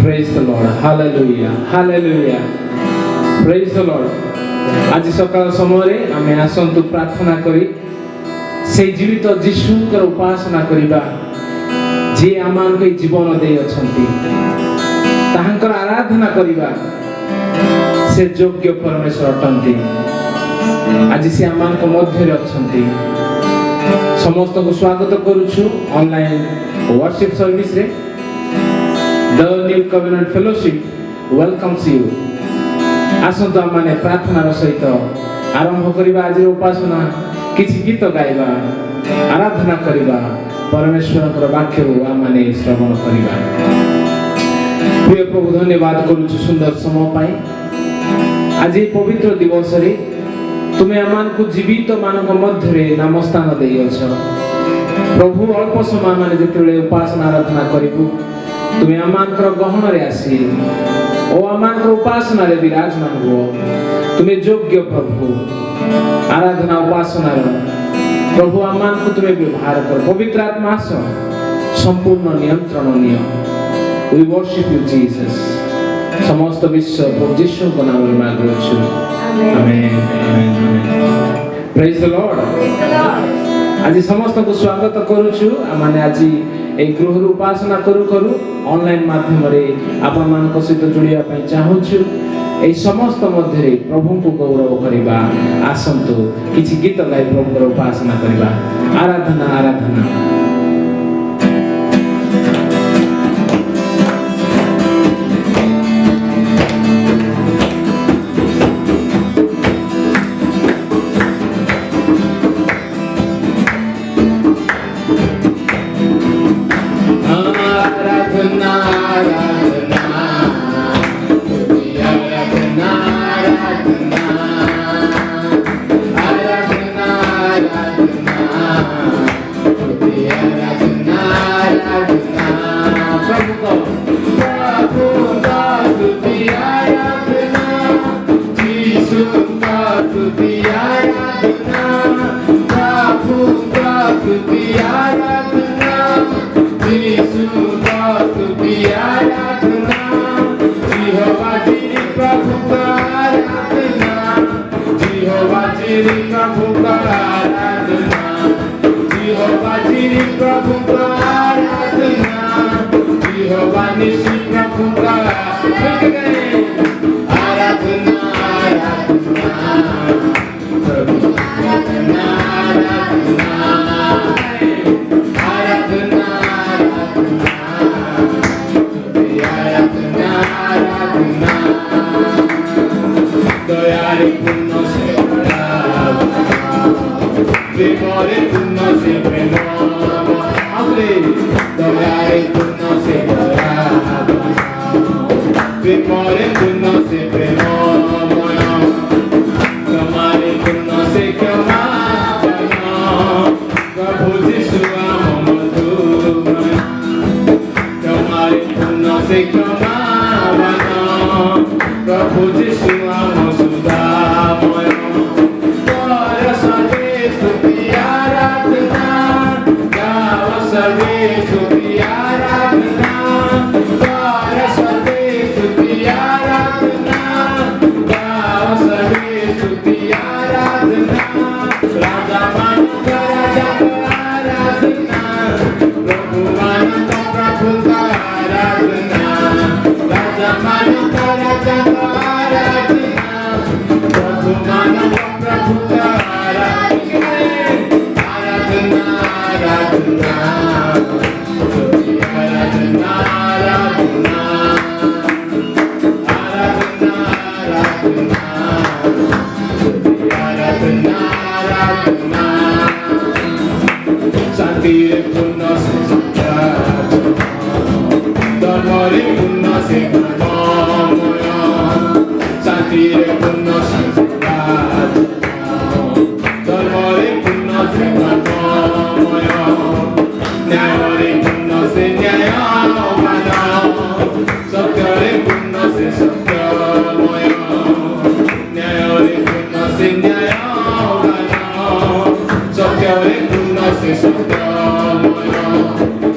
Praise the Lord. Hallelujah. Hallelujah. Praise the Lord. आज सकाल समय आमे आसंतु प्रार्थना करी से जीवित जीशुकर उपासना करिबा जे आमान के जीवन दे अछंती ताहांकर आराधना करिबा से योग्य परमेश्वर अटंती। आज से आमान को मध्य अछंती समस्त को स्वागत करूछु ऑनलाइन वर्शिप सर्विस रे। The New Covenant Fellowship welcomes you. आसंतु आमाने प्रार्थना सहित आरंभ करिबा आज उपासना किछि गीत गाइबा आराधना करिबा परमेश्वर वाक्य आमाने श्रवण करिबा। प्रिय प्रभु धन्यवाद करूछु सुंदर समय पाई आज पवित्र दिवस रे तुमे आमान को जीवित मानक मध्य रे नामस्थान देइछ। प्रभु अल्प समय माने जेतेले उपासना आराधना करिबु तुमे आमानकर गहन रे आसी ओ आमानकर उपासना रे विराजमान हो। तुमे योग्य प्रभु आराधना उपासना रे प्रभु आमान को तुमे व्यवहार कर पवित्र आत्मा से संपूर्ण नियंत्रण नियो। We worship you Jesus. समस्त विश्व प्रभु यीशु को नाम में मांगु छु। Amen amen. Praise the Lord. Praise the Lord. आज समस्त को स्वागत करू छु। माने आज एक गृह उपासना करू ऑनलाइन माध्यम रे आपण मान को सहित जुड़िया पई चाहू छु। ए समस्त मध्य रे प्रभु को गौरव करिबा आसंतु किछि गीत गाइ प्रभु को उपासना करिबा आराधना आराधना।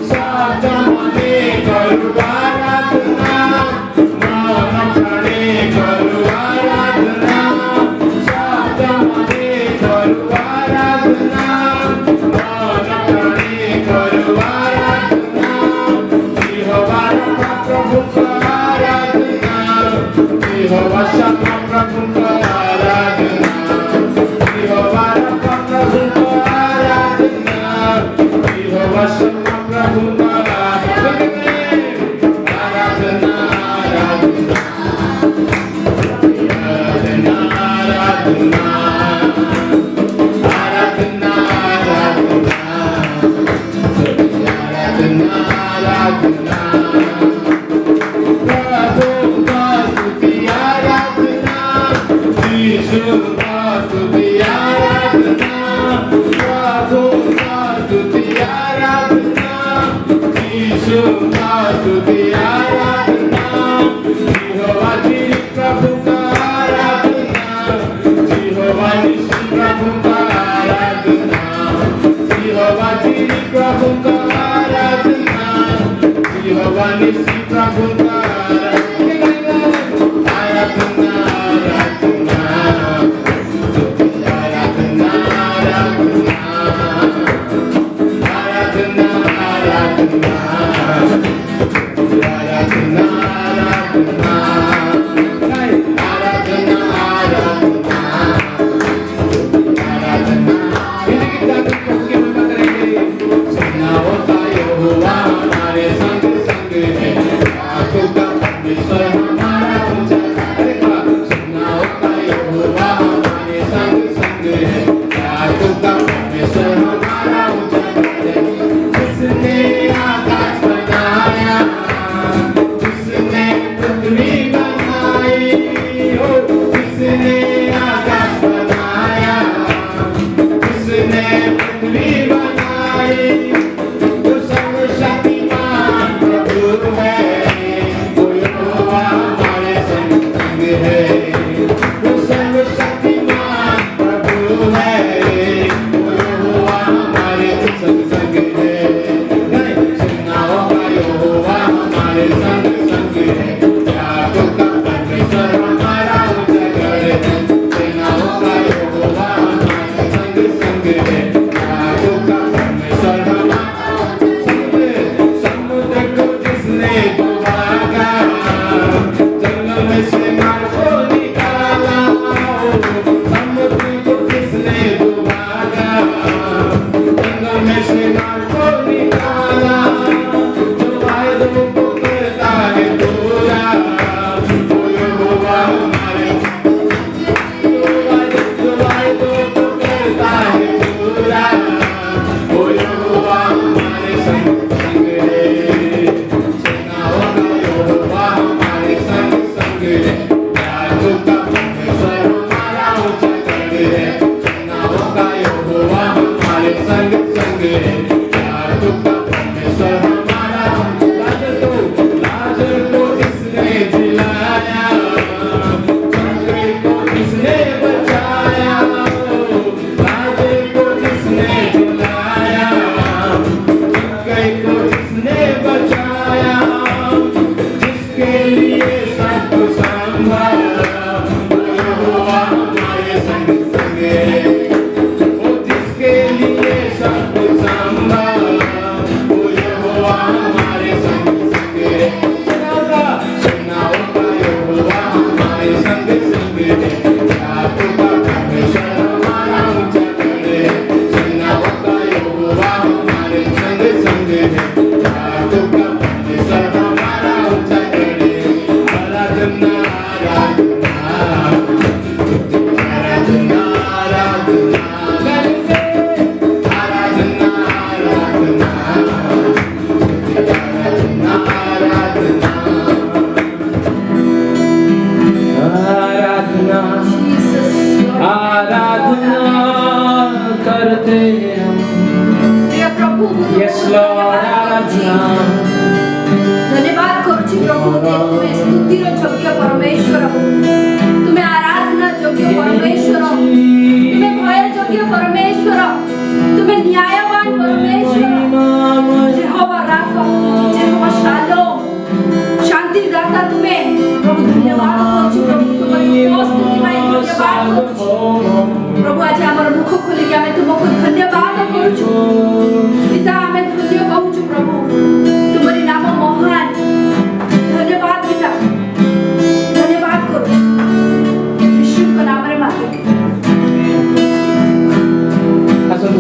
Santa Monica,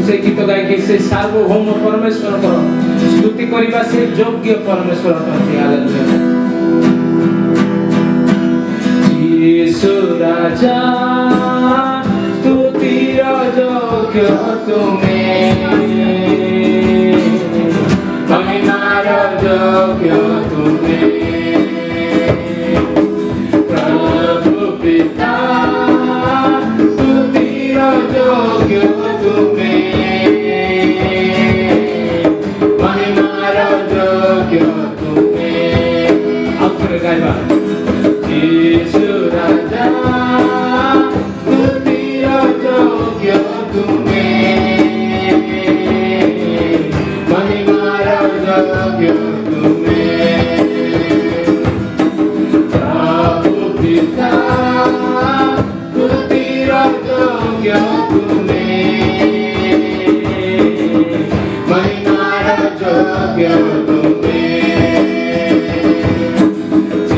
से गीत गाई से सार्वभौम परमेश्वर स्तुति करबा से योग्य परमेश्वर अटंती। हालेलुया। यीशु राजा स्तुतिर योग्य तुमे, महिमार योग्य तुमे, प्रभु पिता स्तुतिर योग्य तुमे, महिमार योग्य तुमे। आउथरे गाइबा यीशु राजा स्तुतिर योग्य तुमे, महिमार योग्य तुमे, प्रभु पिता स्तुतिर योग्य तुमे, महिमार योग्य तुमे।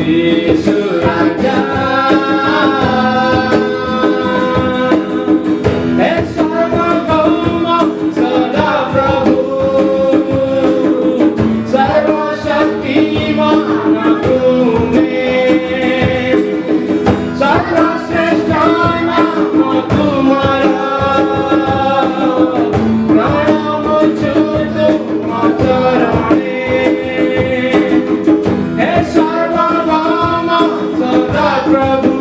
यीशु राजा हे सर्वभौम सदा प्रभु, सर्वशक्तिमान तुमे, सर्वश्रेष्ठ नाम तुम्हारा, प्रणाम तुम चरणे। हे सर्वभौम सदा प्रभु,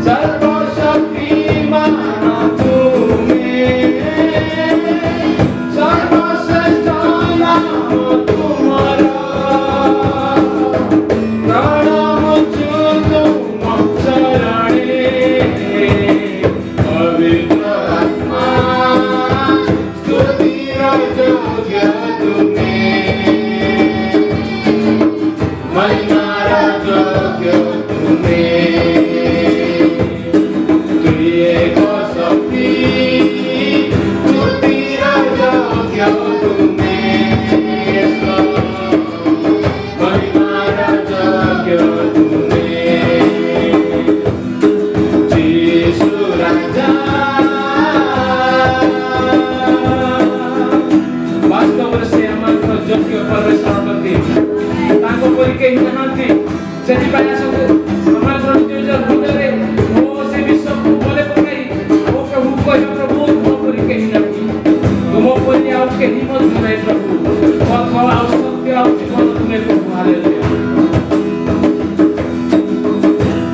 सर्वशक्तिमान तुमे, सर्वश्रेष्ठ नाम तुम्हारा, प्रणाम तुम चरणे। पवित्र आत्मा स्तुतिर योग्य तुमे, महिमार योग्य तुमे, त्रिएक शक्ति स्तुतिर योग्य तुमे, महिमार योग्य तुमे। यीशु राजा वास्तव से हमारा योग्य परमेश्वर अटंती। ताको परि केही नाहंती, सेथिपाई आसंतु हमारा निज हृदय ओ से विश्व बोले पकाई ओ प्रभु कहि प्रभु तुम परि केही नाही, तुम परि आउ केही मत नाही प्रभु, कथा आउ सत्य आउ जीवन तुमे प्रभु। हालेलुया।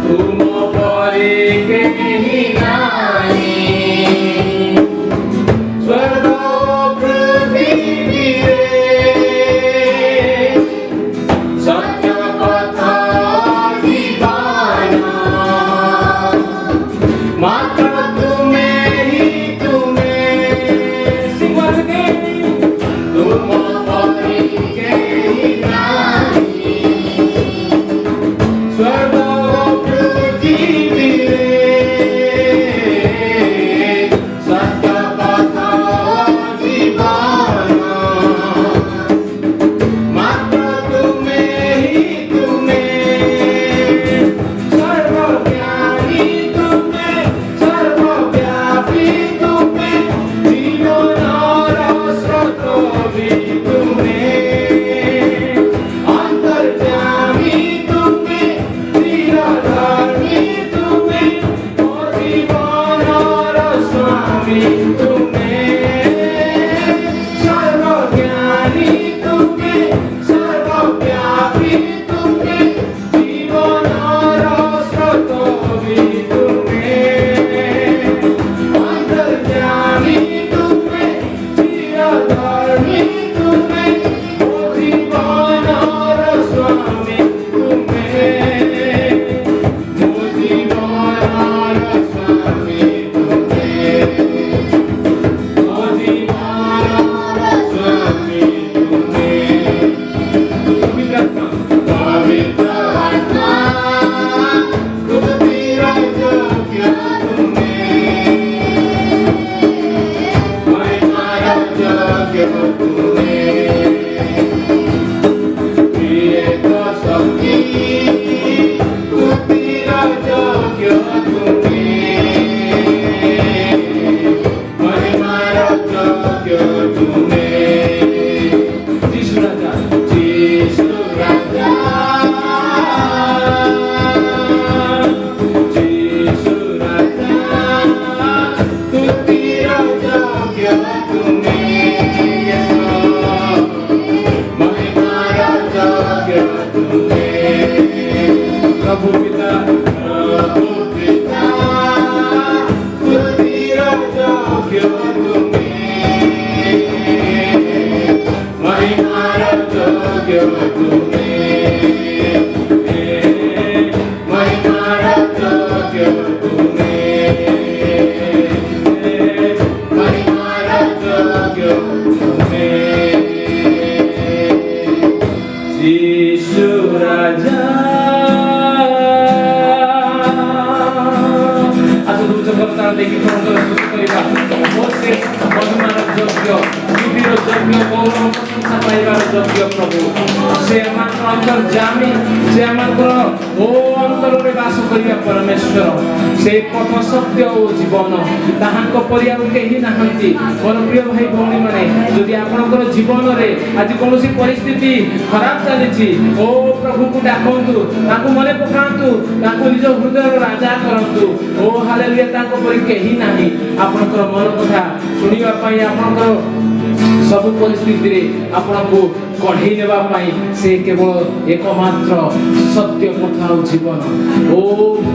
तुम परि केही नाही, स्वर्ग पृथ्वी सत्य कथा जीवन, मात्र तुमे ही तुमे, सिंगर के तुम परि केही नाही, स्वर्ग पृथ्वी सत्य कथा जीवन, मात्र तुमे ही तुमे, सर्वज्ञानी तुमे, सर्वव्यापी तुमे, जीवनर स्रोत भी तुमे, अंतर्यामी तुमे, चिरधर्मी तुमे, ओ जीवनर स्वामी तुमे, सर्वज्ञानी तुमे, सर्वव्यापी तुमे, जीवनर स्रोत भी तुमे, अंतर्यामी तुमे, चिरधर्मी तुमे, ओ जीवनर स्वामी तुमे, ओ जीवनर स्वामी तुमे, ओ जीवनर स्वामी तुमे। पवित्र आत्मा स्तुतिर योग्य तुमे, महिमार योग्य तुमे, त्रिएक शक्ति स्तुतिर योग्य तुमे, महिमार योग्य तुमे। परमेश्वर से पथ सत्य और जीवन ताहांको परिया केही नाहंती मोर प्रिय भाई भौणी माने जदि आपनकर जीवन रे आज कोनोसी परिस्थिति खराब चलीछि ओ प्रभु को डाकंतु ताको मने पकांतु ताको निज हृदय राजा करंतु ओ हालेलुया ताको परि केही नाही आपनकर मन कथा सुनिबा पई आपनकर सब परिस्थिति रे आपनको कढ़ई नेबा पाई से केवल एकमात्र सत्य कथा और जीवन ओ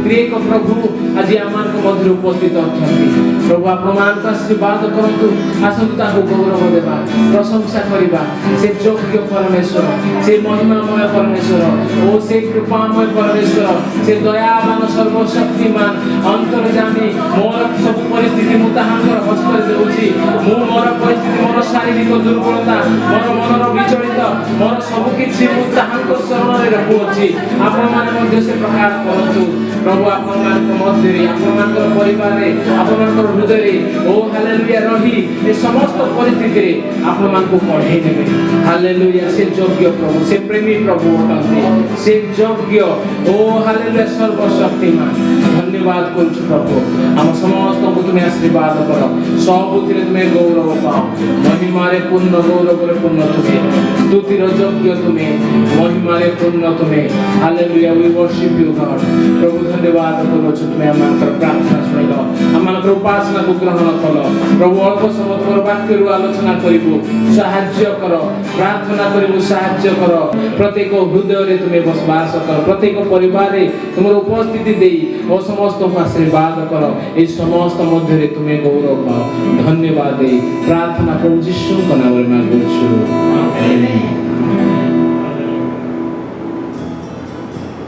प्रिय प्रभु आज आमान को मध्य उपस्थित अछंती प्रभु आपमान का आशीर्वाद करंतु आसंता को गौरव देबा प्रशंसा करिबा से योग्य परमेश्वर से महिमामय परमेश्वर ओ से कृपामय परमेश्वर से दयावान सर्वशक्तिमान अंतर्यामी मोर सब परिस्थिति मुताहांकर हस्त देउछि मु मोर परिस्थिति मोर शारीरिक दुर्बलता मोर मनर विचलित मोर सब किछि मु ताहांको शरण रे रखुछि आपण माने मध्ये से प्रकार करंतु प्रभु आपण मान को मध्य रे आपण मान को परिवार रे आपण मान को हृदय रे ओ हालेलुया रही ए समस्त परिस्थिति रे आपण मान को पढ़े देबे हालेलुया से योग्य प्रभु से प्रेमी प्रभु होतंते से योग्य ओ हालेलुया सर्वशक्तिमान धन्यवाद करछु प्रभु हम समस्त को तुमे आशीर्वाद करो सबुथिरे तुमे गौरव पाओ महिमा रे पूर्ण गौरव रे पूर्ण तुमे स्तुति रो योग्य तुमे महिमा रे पूर्ण तुमे hallelujah we worship you God प्रभु धन्यवाद करो तुमे हमर प्रार्थना सुनिलो हमर उपासना को ग्रहण करो प्रभु अल्प समय तोर वाक्य रो आलोचना करिबो सहाय्य करो प्रार्थना करिबो सहाय्य करो प्रत्येक हृदय रे तुमे बसवास करो प्रत्येक परिवार रे तुमर उपस्थिति देई ओ समस्त को आशीर्वाद करो ए समस्त मध्य रे तुमे गौरव पाओ धन्यवाद दे प्रार्थना प्रभु यीशु के नाम रे मांगु छु आमेन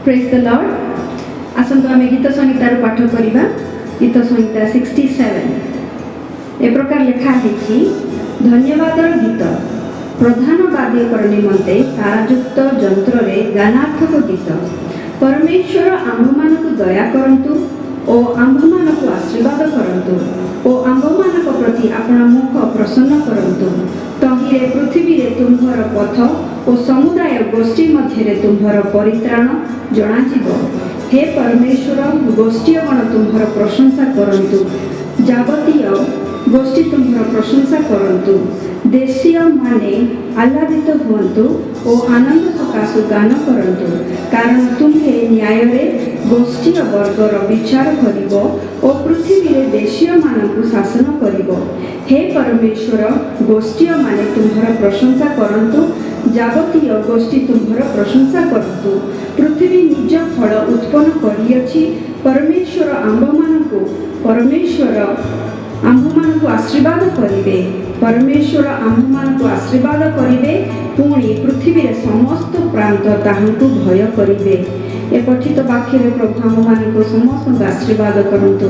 प्रेज द लॉर्ड आसंतो आमे गीत संहिता रो पाठ करिबा गीत संहिता 67 ए प्रकार लिखा हेछि धन्यवादर गीत प्रधान वाद्यकर निमंते तारयुक्त यंत्र रे गानार्थक गीत परमेश्वर आंभमान को दया करंतु ओ आंभमान को आशीर्वाद करंतु ओ आंभमान को प्रति अपना मुख प्रसन्न करंतु तहिरे पृथ्वी रे तुम्हर पथ ओ समुदाय गोष्ठी मध्य रे तुम्हर परित्राण जणा जीव हे परमेश्वर गोष्ठीगण तुम्हर प्रशंसा करंतु जावतीय गोष्ठी तुम्हर प्रशंसा करंतु देशीय माने आह्लादित हुअन्तु ओ आनंद सकाशु गान करंतु कारण तुम्हे न्याय रे गोष्ठीय वर्गर विचार करिबो ओ पृथ्वी रे देशीय मानकु शासन करिबो हे परमेश्वर गोष्ठीय माने तुम्हर प्रशंसा करंतु जावतीय गोष्ठी तुम्हर प्रशंसा करंतु पृथ्वी निज फल उत्पन्न करियछि परमेश्वर आंभमान को आशीर्वाद करिबे परमेश्वर आंभमान को आशीर्वाद करिबे पुणी पृथ्वी रे समस्त प्रांत ताहांकु भय करिबे ए पठित वाक्य रे प्रभु आंभमान को समस्त आशीर्वाद करंतु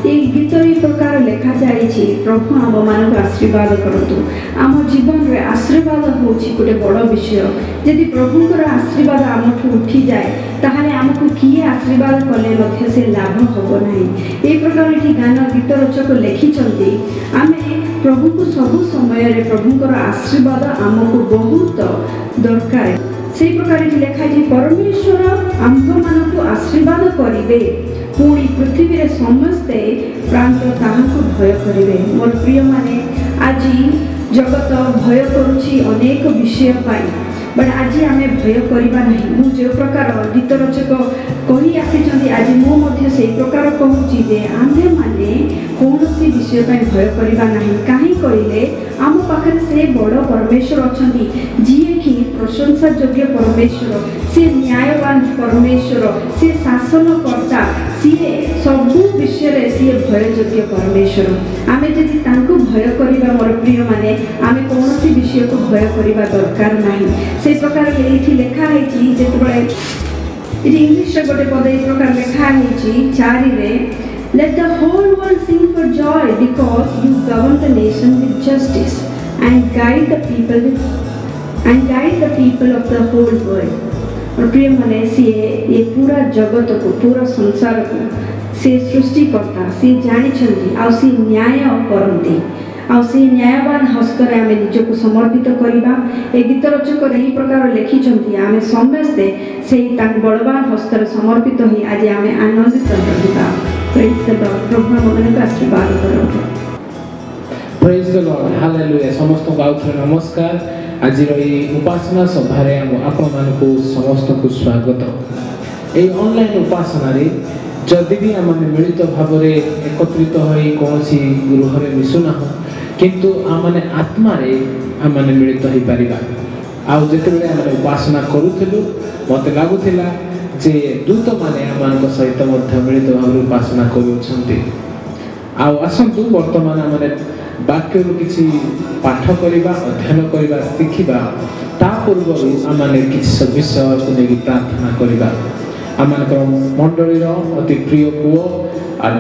ए गीत रे प्रकार लेखा जाईछि प्रभु आंभमान को आशीर्वाद करंतु आम जीवन रे आशीर्वाद होछि गोटे बड़ विषय यदि प्रभुଙ୍କର आशीर्वाद आमठु उठी जाए ताहाले हमकु किए आशीर्वाद कले मध्य से लाभ होबो नाही ए प्रकार एठी गान गीत रचक लेखिचंती आमे प्रभु को सब समय रे प्रभुଙ୍କର आशीर्वाद हमकु बहुत दरकार से प्रकार एठी लेखा जे परमेश्वर आंभमान को आशीर्वाद करिवे पुणी पृथ्वी रे समस्ते प्रांत ताहांकु भय करिवे मोर प्रिय माने आज जगत भय करूछि अनेक विषय पाई बट आज आमे भय करिबा नाही मु जे प्रकार गीत रचक कहि आसीचंदी आज मु मध्ये से प्रकार कहूची जे आमे माने कोनोसी विषय पाई भय करिबा नाही काहे कहिले आम पाखरे से बड़ परमेश्वर अछंती जिए कि प्रसन्न प्रशंसा योग्य परमेश्वर, सी न्यायवान परमेश्वर, सी शासनकर्ता, सी सबु विषय सी भय योग्य परमेश्वर। आमे जदि तांको भय करिबा मोर प्रिय माने आमे कोनोसी विषय को भय करिबा दरकार नाही। से प्रकार एठी लेखा है कि जेतबळे इंग्लिश रे गोटे पद ए प्रकार लेखा है 4 रे, let the whole world sing for joy because you govern the nation with justice and guide the people of the whole world। और प्रिय माने सी ये पूरा जगत को पूरा संसार को से सृष्टि करता सी जानी छंती आ सी न्याय करंती आ सी न्यायवान हस्तरे आमे निजको समर्पित करिबा। ए गीत रचक एही प्रकार लिखि छंती आमे समस्ते सेही ताक बलवान हस्तरे समर्पित होई आज आमे आनंदित रहिबा। Praise the Lord. प्रभु हमन का आशीर्वाद करो। Praise the Lord, hallelujah. समस्त गाउथरे नमस्कार। आज उपासना सभारे आपण मानकु समस्त को स्वागत। ए ऑनलाइन उपासना रे जदि भी आम मिलित भाव में एकत्रित होई कोनसी गृह रे मिसुना हो, किंतु आमने आत्मा रे आमने मिलित होई परिबा। आउ जेतेबेले आम उपासना करूथिलु मते लागुथिला जे दूत माने आमानक सहित मध्य मिलित भाव में उपासना करूछंती। आउ आसंतु वर्तमान आमने वाक्य किसी पाठ करवा अध्ययन करवा शिखा ता पूर्व आमने किसी विषय को लेकिन प्रार्थना करवा। आम मंडलीर अति प्रिय पुओ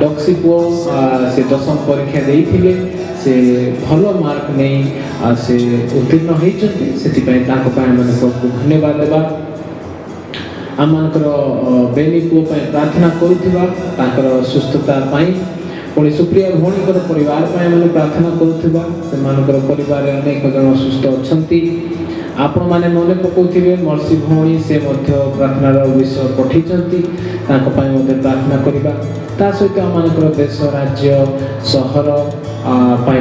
डक्सी पुओ से 10वीं परीक्षा देइथिले, से भल मार्क नहीं से उत्तीर्ण होइचंती। सेतिपय ताको पय आमने प्रभु धन्यवाद देबा। आमनकर बेनी पुओ पय प्रार्थना करूथिबा ताकर सुस्थता पय। पुणी सुप्रिया भौणीकर परिवार मैंने प्रार्थना करुवा से परिवार अनेक जन सुस्थ अच्छा। आपण मैंने मन पकाउे मर्सी भौणी से प्रार्थनार विषय पठेचंती प्रार्थना करवा। ता सहित आम देश राज्य सहर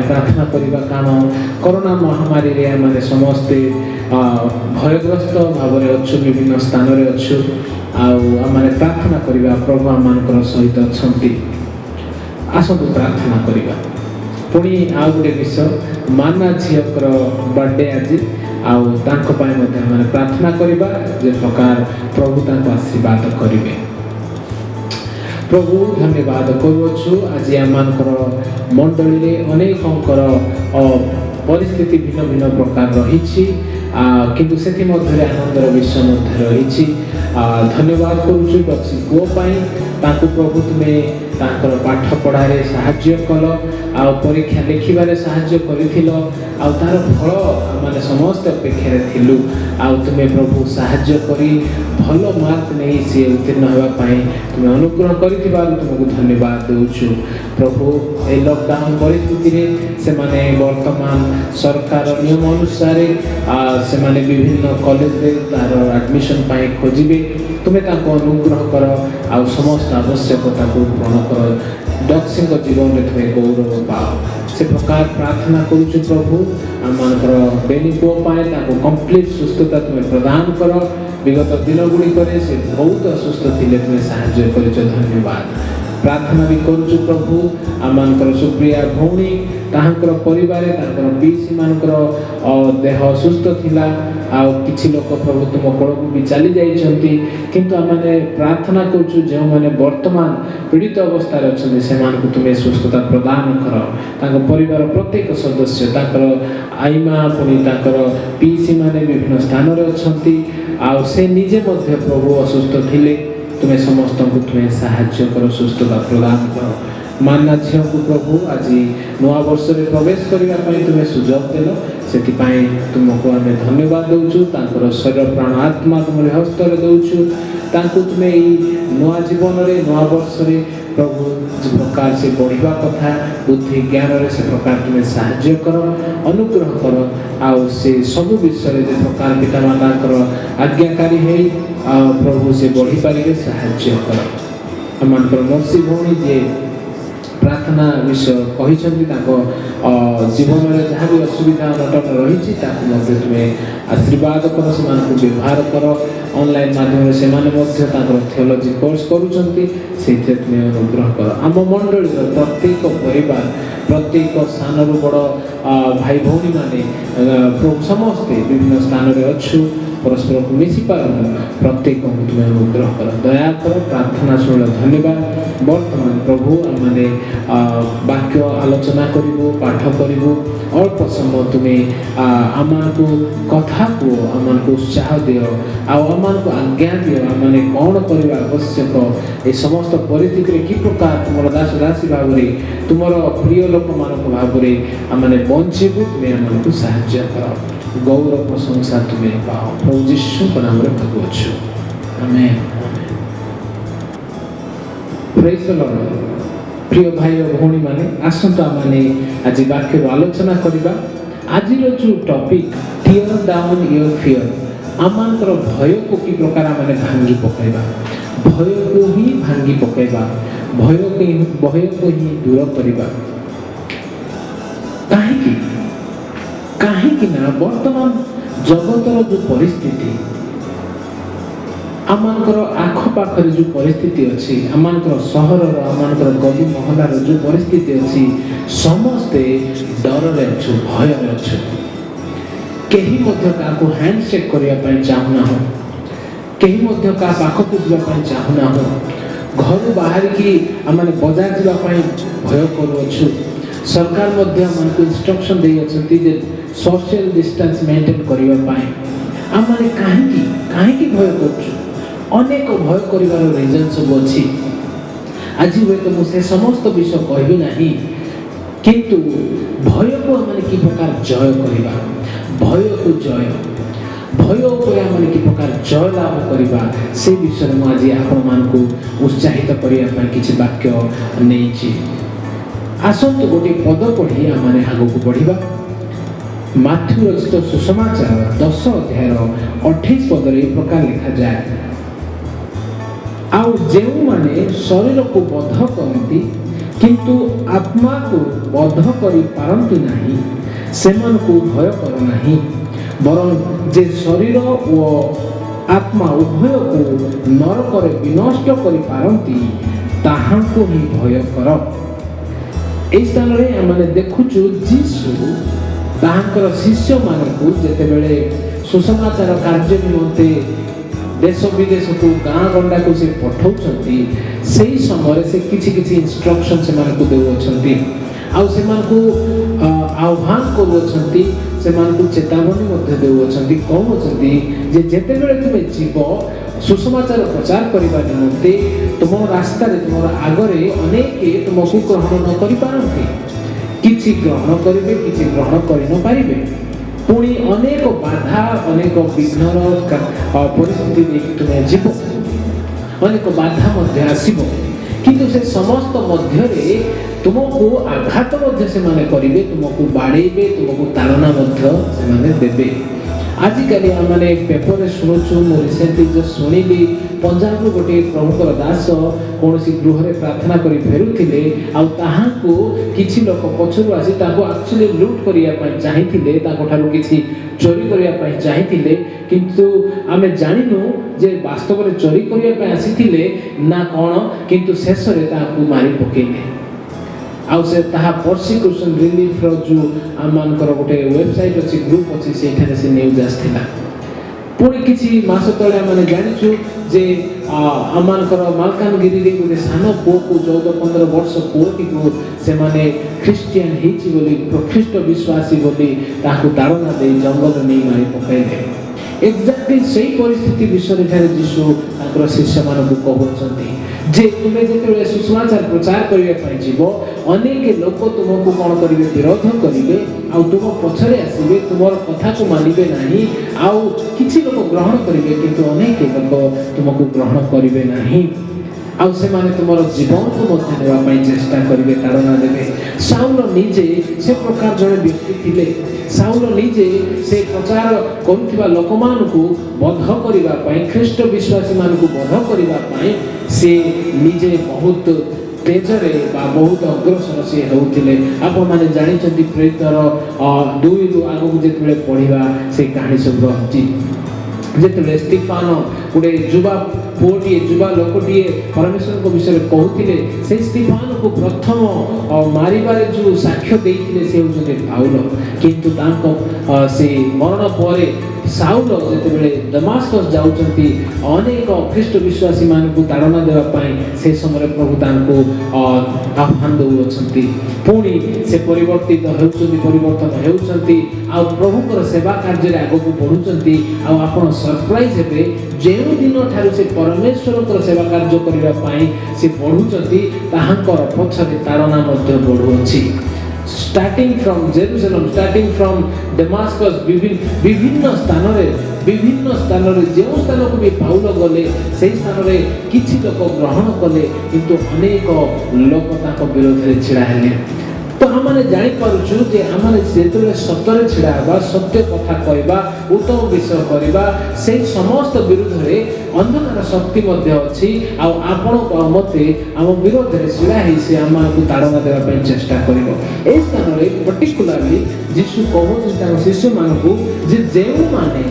प्रार्थना करवा। कारण कोरोना महामारी रे आम समस्ते भयग्रस्त भाव में अच्छु, विभिन्न स्थान में अच्छु। आम प्रार्थना करवा प्रभु आम सहित अच्छा। आसतु प्रार्थना करवा। पुणी आउ गोटे विषय माना झीकर बर्थडे आज आने प्रार्थना करवा जे प्रकार प्रभु तांको आशीर्वाद करेंगे। प्रभु धन्यवाद करुछु। आज आम मंडली अनेकंकर परिस्थिति भिन्न भिन्न प्रकार रही, किंतु से आनंदर विषय रही। धन्यवाद करुछु बच्ची पुओ तांको प्रभु तुम्हें तांकर पाठ पढ़ारे साहाय्य कल, परीक्षा लिखिबारे साहाय्य करिथिल, तार फल माने समस्त अपेक्षा थिलु। तुम्हें प्रभु साहाय्य करी भल मार्क नहीं सी उत्तीर्ण होगा तुम्हें अनुग्रह करिथिबारु तुमको धन्यवाद देउछु। प्रभु ए लॉकडाउन परिस्थिति से माने वर्तमान सरकार नियम अनुसार से माने विभिन्न कॉलेज रे तार एडमिशन पाई खोजिबे। तुम्हें ताको अनुग्रह कर आ समस्त आवश्यकता को पूर्ण कर। डक्सी जीवन में तुम्हें गौरव पाओ से प्रकार प्रार्थना करुछु। प्रभु आमर बेनी पुओ कंप्लीट सुस्थता तुम्हें प्रदान कर। विगत दिन गुड़िक से बहुत असुस्थ थे, तुम्हें साहाय्य कर। धन्यवाद प्रार्थना भी करुछु प्रभु आमर सुप्रिया भौणी तांकर परिवार तांकर पीसी मानकर देह असुस्थ थिला। किछि लोक प्रभु तुम कोल को भी चली जाइछंती, किंतु आमने प्रार्थना करुछु जो माने वर्तमान पीड़ित अवस्था रे अछंती से मानकु तुमे सुस्थता प्रदान कर। तांकर परिवार प्रत्येक सदस्य तांकर आईमा पुनी तांकर पीसी माने विभिन्न स्थान रे अछंती। से निजे मध्य प्रभु असुस्थ थिले, तुम्हें समस्त को तुम्हें साहाय्य कर, सुस्थता प्रदान कर। माना झील को प्रभु आज नवा वर्ष रे प्रवेश करने तुम्हें सुजोग देल, से तुमको आम धन्यवाद दौचु। तांकर शरीर प्राण आत्मा तुम हस्त दौचु। तांको तुम्हें नवा जीवन रे नवा वर्ष रे प्रभु जो प्रकार से बढ़िया कथा बुद्धि ज्ञान रे से प्रकार तुम्हें साहाय्य कर, अनुग्रह कर। आउ से सब विषय जो प्रकार पिता माता आज्ञाकारी है प्रभु से बढ़ी पारे साहाय्य कर। आम मर्सी भौणी जे प्रार्थना विषय कही जीवन में जहाँ भी असुविधा अनटन रही तुम्हें आशीर्वाद कर, से व्यवहार कर। ऑनलाइन माध्यम से थियोलॉजी कोर्स करुँचे तुम्हें अनुग्रह कर। आम मंडल प्रत्येक परिवार प्रत्येक स्थान बड़ भाई भौणी माने समस्ते विभिन्न स्थान में अच्छु। परस्पर को मिसी पारु प्रत्येक को तुम्हें अनुग्रह कर दया कर प्रार्थना शुण धन्यवाद वर्तमान प्रभु आमने वाक्य आलोचना करिवो पाठ करिवो अल्प समय तुम्हें आमान को कथा को आमान को उत्साह दियो आमान को आज्ञा दियो आमने कौन करबा आवश्यक ए समस्त परिस्थिति कि प्रकार तुम दास दासी भाव तुमर प्रिय लोक मान भाव आमने बंचेबू तुम्हें आम को साहाय्य कर गौरव प्रशंसा तुम्हें पाओ प्रभु यीशु के नाम रे मागुछु आमेन प्रेज द लॉर्ड प्रिय भाई और भौणी माने आसंता माने आज वाक्य आलोचना करिबा आज जो topic tear down your fear आमानकर भय को कि प्रकार माने भांगी पकाइबा भय को ही भांगी पकाइबा भय को ही दूर करिबा काहे कि ना वर्तमान जगतर जो परिस्थिति आमानकर आख पाखर जो परिस्थिति अच्छी आमानकर सहर आमानकर गली महलार जो परिस्थिति अच्छी समस्ते डर रे अच्छु भय रे अच्छु केही मध्य काको हैंडशेक करिया पय चाहुना हो केही मध्य का पाख को जिवा पय चाहुना हो घर बाहर की आमाने बाजार जिवा पय भय करू अच्छु सरकार मध्य हमको इंस्ट्रक्शन दे अछंती जे सोशल डिस्टेंस मेंटेन करिवा पय आमाने काहे भय करछु अनेक भय करिवार रीजन सब अछि आज हुए तो मुझे समस्त विषय कहबी नहीं किंतु भय को हमने कि प्रकार जय करिबा भय को भय उपरे हमने कि प्रकार जय लाभ करिबा से विषय में आज आपण मान को उत्साहित करिया पय किछि वाक्य नै छी आसंत गोटे पद पढ़ी हमने आगो को बढ़िबा माथ्यू रचित सुसमाचार 10 अध्याय 28 पद रे प्रकार लिखा जाए आउ जेउ माने शरीर को बध करती किंतु आत्मा को बध करि पारंती नाही सेमान को भय कर नाही बरं जे शरीर और आत्मा उभय को नरक रे विनष्ट करि पारंती ताहां को ही भय कर ए स्थान रे हमने देखुछु जीसु ताहांकर शिष्य मानकु जेते बेले सुसमाचार कार्य निमंते देश विदेश को गाँ गंडा को से पठाउछंती सेही समय से किछि इंस्ट्रक्शन से मान को देउछंती आउ से मान को आह्वान करूछंती से मान को चेतावनी मध्ये देउछंती कहउछंती जे जेते बेले तुमे जीव सुसमाचार प्रचार करिबा निमंते तुम रास्ता रे तुम आगरे अनेक तुमको ग्रहण न करि पारंती किछि ग्रहण करिवे किछि ग्रहण करि न पारिबे पुणी अनेक बाधा अनेक विघ्नर परिस्थिति देखि तुम्हें जीव अनेक बाधा मध्य आसीबो किंतु से समस्त मध्य रे तुमको आघात मध्य से माने करिवे तुमको बाड़ेबे तुमको ताड़ना मध्य से माने देबे आजिकल हमने पेपर रे सुनुछु मो रिसेंटली जो सुनिली पंजाब रो गोटे प्रमुखर दास कोनसी गृह रे प्रार्थना करी फेरुथिले आ ताहा को किछि लोक पछरु आसी ताको एक्चुअली लूट करिया पय चाहिथिले ताको ठारू किछि चोरी करिया पय चाहिथिले किंतु आमे जानिनु जे वास्तव रे चोरी करिया पय आसीथिले ना कोन किंतु शेष रे ताको मारी पकेले आउ से ताहा परसिक्यूशन रिलीफ रो जो आमानकर गोटे वेबसाइट अछि ग्रुप अछि सेठारे से न्यूज आस्थिला पुणी किछि मास तळे माने जानिछु जे आमानकर मालकानगिरी रे गोटे सानो पो को 14-15 वर्ष पुओटी को से माने क्रिश्चियन हिची बोली ख्रीष्ट विश्वासी बोली ताकू ताड़ना दे जंगल नै मारी पकाइले एक्जेक्टली सही परिस्थिति विषय ठारे यीशु ताकर शिष्य मानकु कहउछंती जे तुमे जेते सुसमाचार प्रचार करिवे पय जीवो अनेक लोक तुमको कोन करिवे विरोध करिवे आ तुम पछरे आसीबे तुमर कथा को मानिबे नाही आ किछि लोक ग्रहण करिवे किंतु अनेक लोक तुमको ग्रहण करिवे नाही आ से माने तुमर जीवन को मध्य देवा पय चेष्टा करिवे ताड़ना देबे साउल निजे से प्रकार जने व्यक्ति थिले साउल निजे से प्रचार करुवा लोक मानकु बध करिवा पय ख्रीष्ट विश्वासी मानकु बध करिवा पय से निजे बहुत तेजरे बा बहुत अग्रसर से होउथिले आपण माने जानि छथि प्रेतर 2 रु आगु जेतले पढिबा से कहानी सब रहछि जेतले स्टीफानो गुडे जुबा पोटी जुबा लोकटी परमेश्वर को विषय कहउथिले से स्टीफानो को प्रथम मारिबारे जो साक्ष्य देइथिले से होउछे पाउल किंतु तांको से मरण परे साउल जेतेबेले दमास्कस जाउचंती अनेक ख्रीष्ट विश्वासी मानकु ताड़ना देवा पाई से समय प्रभु तांको आह्वान दउछंती पुणी से परिवर्तित हेउचंती परिवर्तन हेउचंती आ प्रभुकर सेवा कार्य रे आगो बढ़ुचंती आ आपण सरप्राइज हेबे जेउ दिन ठारू से परमेश्वरकर सेवा कार्य करिवा पाई से बढ़ुचंती ताहांकर पछरे ताड़ना मध्ये बढ़ुअछि starting from Jerusalem, starting from Damascus, विभिन्न स्थान रे जो स्थान को भी पाउल गले से स्थान रे किछि लोक ग्रहण कले किंतु अनेक लोक ताको विरोध रे छिड़ा हेले तो हमने जानि पारुछु जे हमने जेतले सत्य छिड़ा बा सत्य कथा कहबा उत्तम विषय करबा से समस्त विरोध रे अंधकार शक्ति मध्ये अछि आ आपण मते हम विरोध रे छिड़ा हे से हमकु ताड़ना देबा पे चेष्टा करिवो ए स्थान रे पर्टिकुलरली यीशु कहउछ ता शिष्य मानकु जे जेउ माने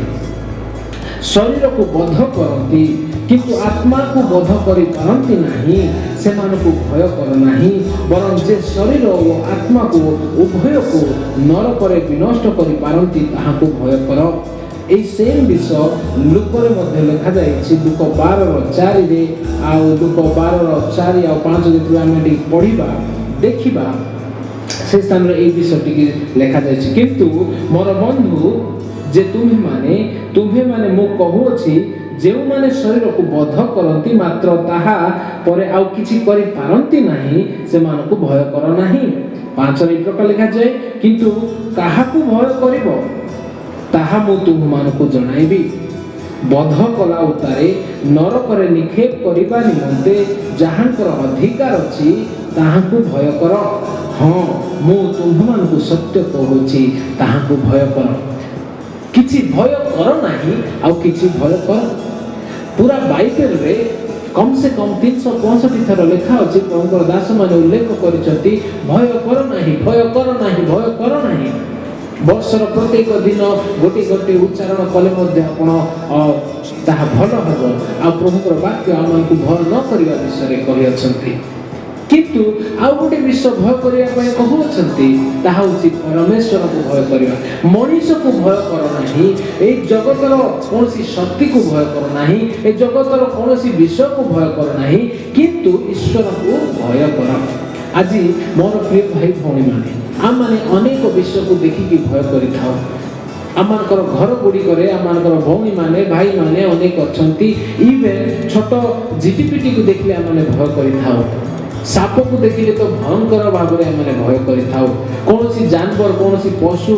शरीर को बध करती किंतु आत्मा को बध करि पारंती नहीं से मानको भय कर नहीं बरं जे शरीर और आत्मा को उभय को नरक रे विनष्ट करि पारंती ताहा को भय कर ए सेम विषय लूक रे मध्ये लिखा जाय छि लूक 12:4 रे आ लूक 12:4 आ 5 जेतु हम पढिबा देखिबा से स्थान रे ए विषय टिके लिखा जाय छि किंतु मोर बंधु जे तुम्हे माने मु कहूछि जेउ माने शरीर को बध करंती मात्र ताहा परे आउ किछि करि पारंती नाही से मानको भय कर नाही 5 रे प्रकार लिखा जाय किंतु काहाकू भय करिवो ताहा मु तुम मानको जणाइबी बध कला उतारे नरक रे निक्षेप करिबा निमंते जहांकर अधिकार अछि ताहाकू भय कर हां मु तुम मानको सत्य कहूछि ताहाकू भय कर किछि भय कर नाही आ किछि भय कर पूरा बाइबल रे कम से कम 365 थर लिखा अछि प्रभुकर दास माने उल्लेख करिसथि भय कर नाही भय कर नाही भय कर नाही वर्षर प्रत्येक दिन गोटी गोटी उच्चारण कले मध्ये आपण ताहा भलो हबो आ प्रभुकर वाक्य हमनकु भय न करिवा विषय कहि अछंती किंतु आउ गोटे विश्व भय करिया पय कहू अछंती ताहा उची परमेश्वर को भय करिवा मनुष्य को भय कर नाही ए जगतर कोनसी शक्ति को भय कर नाही ए जगतर कोनसी विश्व को भय कर नाही किंतु ईश्वर को भय कर आज मोर प्रिय भाई भौणी माने आ माने अनेक विश्व को देखि कि भय करि थाओ आमानकर घर गुडी करे आमानकर भौणी माने भाई माने अनेक अछंती इवन छोटो जीटीपीटी को देखले आमाने भय करि थाओ साप को देखिले तो भयंकर भाव रे माने भय करि थाओ कोनोसी जानवर कोनोसी पशु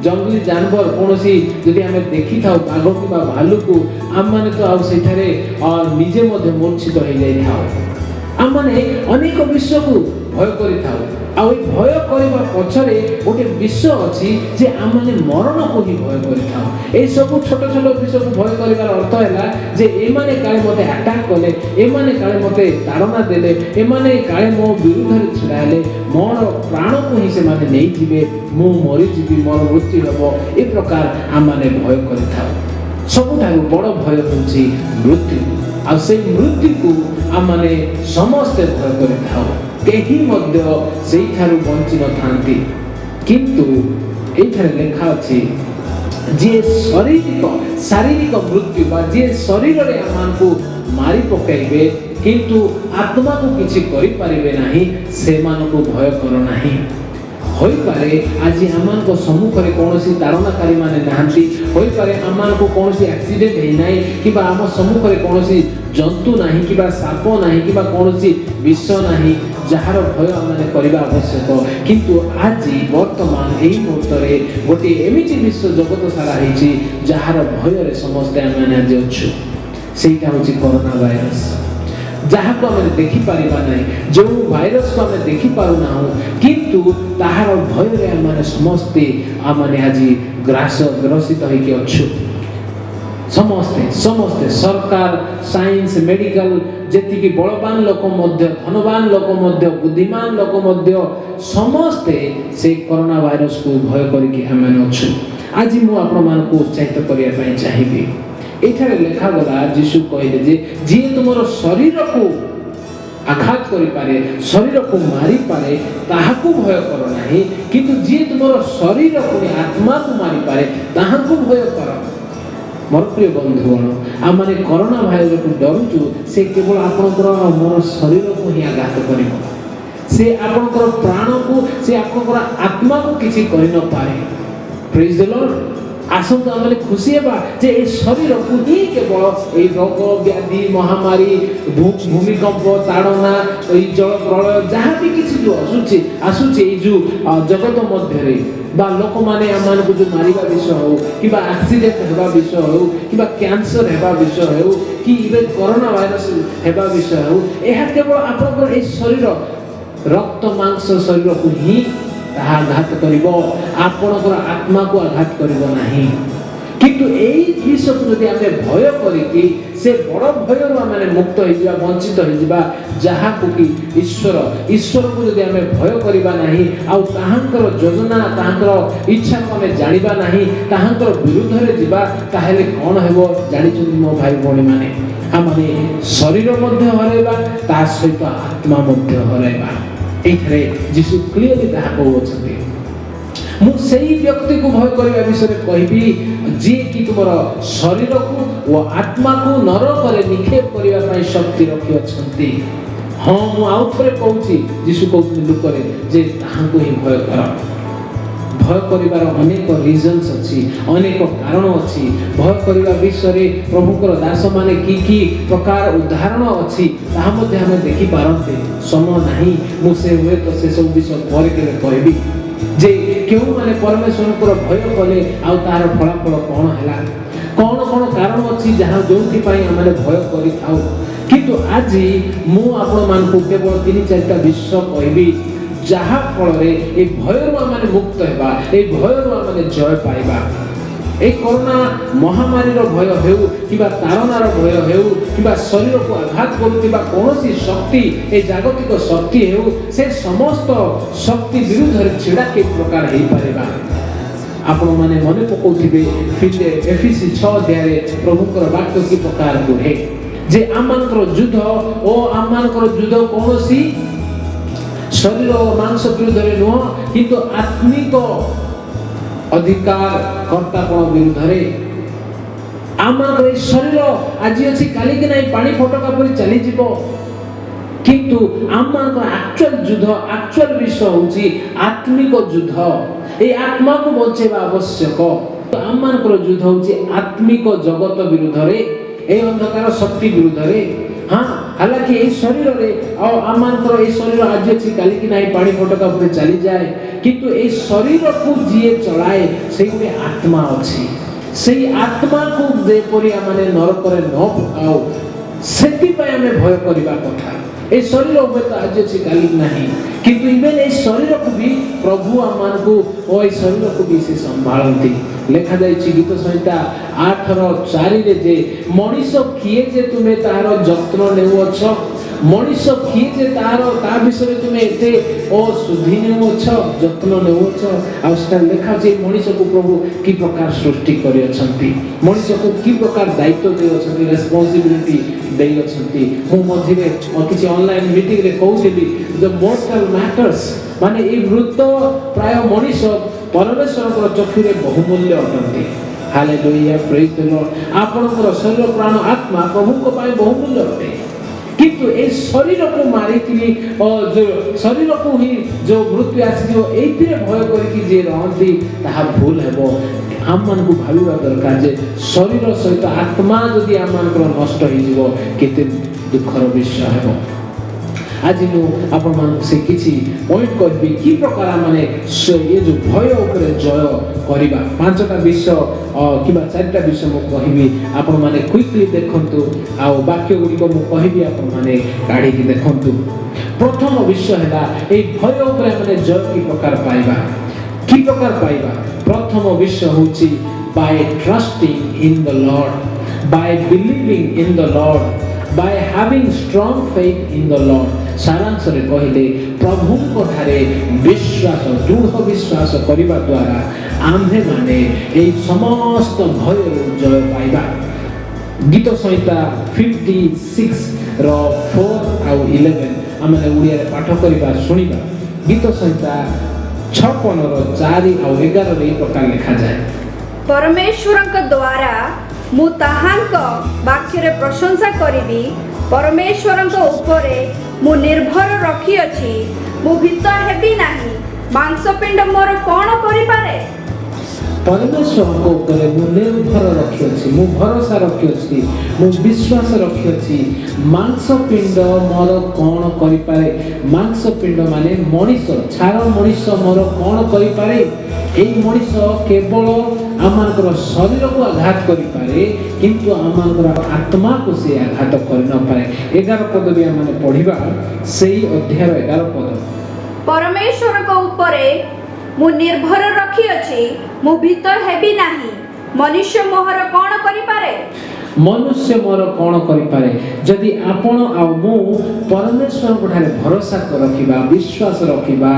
जंगली जानवर कोनोसी जदि हमें देखि थाओ बाघ किबा भालू को आम माने तो आ सेठारे निजे मध्ये मूर्छित हो जाई थाओ आम माने अनेक विश्व को भय करि थाओ आ भय करबा पछरे गोटे विषय अछि जे आम माने मरण को ही भय करि थाओ ए सब छोट छोट विषय को भय करिवार अर्थ हैला जे ए माने काले मते अटैक कले ए माने काले मते ताड़ना देले ए माने काले मो विरुद्ध रे छिड़ाले मोर प्राण को ही से माने नै जिवे मो मरि जिवि मोर मृत्यु हबो ए प्रकार आम माने भय करि थाओ सबुठारु बड़ भय होछि मृत्यु आ से मृत्यु को आम माने समस्त भय करि थाओ केही मध्य सेई थारु बंची न थांती किंतु एठारे लेखा अछि जे शारीरिक मृत्यु बा जे शरीर रे आमानकु मारी पकाइबे किंतु आत्मा को किछि करि परिबे नाही से मानको भय कर नाही होई पारे आज आमान को सम्मुख रे कोनोसी तारणाकारी माने नाहंती होई पारे आमान को कोनोसी एक्सीडेंट हे नाही किबा आम सम्मुख रे कोनोसी जंतु नाही किबा साप नाही किबा कोनोसी विष नाही जहार भय आमाने करिबा आवश्यक किंतु आज वर्तमान एही मुहूर्त रे गोटे एमिति विश्व जगत सारा हेछि जहार भय रे समस्त आमाने आज अछु सेटा होछि कोरोना वायरस जहाँ को हमें देखी पारिबा नहीं जो वायरस को हमें देखी पारु ना हो किंतु ताहार भय रे माने समस्ते आमाने आज ग्रसित होई के अछु समस्ते सरकार साइंस मेडिकल जेति की बलवान लोक मध्य धनवान लोक मध्य बुद्धिमान लोक मध्य समस्ते से कोरोना वायरस को भय करिके हमें अछु आज मु आपण मान को उत्साहित करिया पई चाहिबी एठारे लेखा गला यीशु कहले जे जे तुमरो शरीर को आघात करि पारे शरीर को मारी पारे ताहाकू भय कर नाही किंतु जे तुमरो शरीर को आत्मा को मारी पारे ताहाकू भय कर मोर प्रिय बंधुगण आम मैंने कोरोना भाइरस को डरुचु से केवल आपणकर मोर शरीर को ही आघात करिवो से आपणकर प्राण को से आपणकर आत्मा को किसी करि न पारे प्रेज द लॉर्ड आसंत आमले खुशी हेबा जे ए शरीर को ही केवल ए रोग व्याधि महामारी भूमिकंप ताड़ना ए जल प्रलय जहाँ भी किसी जो आसुचे ए जो जगत मध्य रे बा लोक माने आमान को जो मारिबा विषय हो किबा एक्सीडेंट हेबा विषय हो किबा कैंसर हेबा विषय हो कि इवन कोरोना वायरस हेबा विषय हो एहा केवल आपनकर ए शरीर रक्त मांस शरीर को ही ताहा आघात करिवो आपनकर आत्मा को आघात करिवो नाही किंतु एई विषय को यदि आमे भय करिकि से बड़ भय रो माने मुक्त हो जिबा वंचित हो जिबा जहा को कि ईश्वर को यदि आमे भय करिबा नाही आ ताहांकर योजना ताहांकर इच्छा को आमे जानिबा नाही ताहांकर विरुद्ध रे जिबा ताहेले कोन हेबो जानि छथि मो भाई भौणी माने आमे शरीर मध्य हरेबा ता सहित आत्मा मध्य हरेबा एथरे जीसु क्लियरली ताहा कहउछथि मु सेही व्यक्ति को भय करिबा विषय कहबी जे कि तुमर शरीर को व आत्मा को नरक रे निक्षेप करिबा पई शक्ति रखि अछंती हां मु आउ थरे कहउची जीसु कहउछथि लुकरे जे ताहा को ही भय कर भय करिबार अनेक रीजन्स अछि अनेक कारण अछि भय करिबा विषय प्रभुकर दास माने की प्रकार उदाहरण अछि ताहा मध्ये हम देखि पारंते समय नाही मु से हुए तो से सब विषय पर के कहबी जे केउ माने परमेश्वर को भय कले आ तार फलाफल कोन हला कोन कारण अछि जहां जोंथि पई हमने भय करि थाउ किंतु आज मु आपण मान को केवल 3-4टा विषय कहबी जहा फल रे ए भयरु माने मुक्त हेबा ए भयरु माने जय पाइबा ए कोरोना महामारी रो भय हेउ किबा तारनार भय हेउ किबा शरीर को आघात करूतिबा कोनोसी शक्ति ए जागतिक शक्ति हेउ से समस्त शक्ति विरुद्ध रे छिड़ा के प्रकार हेइ पारेबा आपण माने मने पकोथिबे फिले एफिसी 6 अध्याय रे प्रभुकर वाक्य की प्रकार कुहे जे आमानकर युद्ध ओ आमानकर युद्ध कोनोसी शरीर और मांस विरुद्ध रे नो किंतु आत्मिक अधिकार कर्तापण विरुद्ध रे आमार शरीर आज अछि काली के नाही पानी फटका परि चली जिवो किंतु आमार एक्चुअल युद्ध एक्चुअल विषय होची आत्मिक युद्ध ए आत्मा को बचेबा आवश्यक आमार युद्ध होची आत्मिक जगत विरुद्ध रे ए अंधकार शक्ति विरुद्ध रे हाँ हालांकि ए शरीर रे और आमानकर ए शरीर आज अछि काली की नाही पानी फटका परे चली जाए किंतु ए शरीर को जिए चलाए से गोटे आत्मा अछि सेही आत्मा को जे परि माने नरक रे न पकाओ सेति पय हमें भय करिबा कथा ए शरीर उबे तो आज अछि काली नाही किंतु इबेन ए शरीर को भी प्रभु आमान को ओ ए शरीर को भी से संभालती लेखा जाइछि गीत संहिता 8:4 रे जे मनीष किए जे तुमे तार जत्न नेउछ मनीष किए जे ता विषय तुमे एते ओ सुधि नेउछ जत्न नेउछ आ स्टा लेखा जे मनीष को प्रभु की प्रकार सृष्टि करि अछंती मनीष को की प्रकार दायित्व दे अछंती रिस्पांसिबिलिटी दे अछंती मु मध्यरे किछि ऑनलाइन मीटिंग रे कहउथिली द मोर्टल मैटर्स माने ए वृत्त प्राय मनीष परमेश्वर को चक्षुरे बहुमूल्य अटंती हालेलुया प्रेज द लॉर्ड आपनकर शरीर प्राण आत्मा प्रभु को पाए बहुमूल्य अटे किंतु ए शरीर को मारी कि और जो शरीर को ही जो मृत्यु आसी जो एथिरे भय करी कि जे रहंती ताहा भूल हेबो हम मन को भाबिबा दरकार जे शरीर सहित आत्मा यदि हम मनकर नष्ट होई जीवो केते दुखर विषय हेबो आज मु आपण मान से किछि पॉइंट कहबी की प्रकार माने ये जो भय ऊपर जय करिबा पांचटा विषय किबा चारटा विषय मु कहबी आपण माने क्विकली देखंतु आ वाक्य गुडी को मु कहबी आपण माने काढी के देखंतु प्रथम विषय हैला ए भय ऊपर माने जय की प्रकार पाइबा प्रथम विषय होची by trusting in the lord by believing in the lord by having strong faith in the Lord सारांश रे कहले प्रभु को ठारे विश्वास दृढ़ विश्वास करिबा द्वारा आम्भे माने ए समस्त भय जय पाइबा गीत संहिता 56 रो 4 आ 11 हमने उड़िया रे पाठ करिबा सुनिबा गीत संहिता 56 रो 4 आ 11 रे प्रकार लिखा जाए परमेश्वरଙ୍କ द्वारा मु ताहांक वाक्य प्रशंसा करिबी परमेश्वरଙ୍କ उपरे मु निर्भर रखिअछि मु भीत हेबी नाही मांसपिंड मोर कोन करि पारे परमेश्वर को उपरे मु निर्भर रखिअछि मु भरोसा रखिअछि मु विश्वास रखिअछि मांसपिंड मोर कोन करि पारे मांसपिंड माने मनीष छार मनीष मोर कोन करि पारे एई मनीष केवल आमानकर शरीर को आघात करि पारे किंतु आमानकर आत्मा को से आघात करि न पारे 11 पद भी आमाने पढिबा सेही अध्याय 11 पद परमेश्वर को उपरे मु निर्भर रखिअछि मु भीत हेबी नाही मनुष्य मोहर कोन करि पारे मनुष्य मोर कौन करिपारे जदि आपण आ मु परमेश्वर गुठारे भरोसा रखिबा विश्वास रखिबा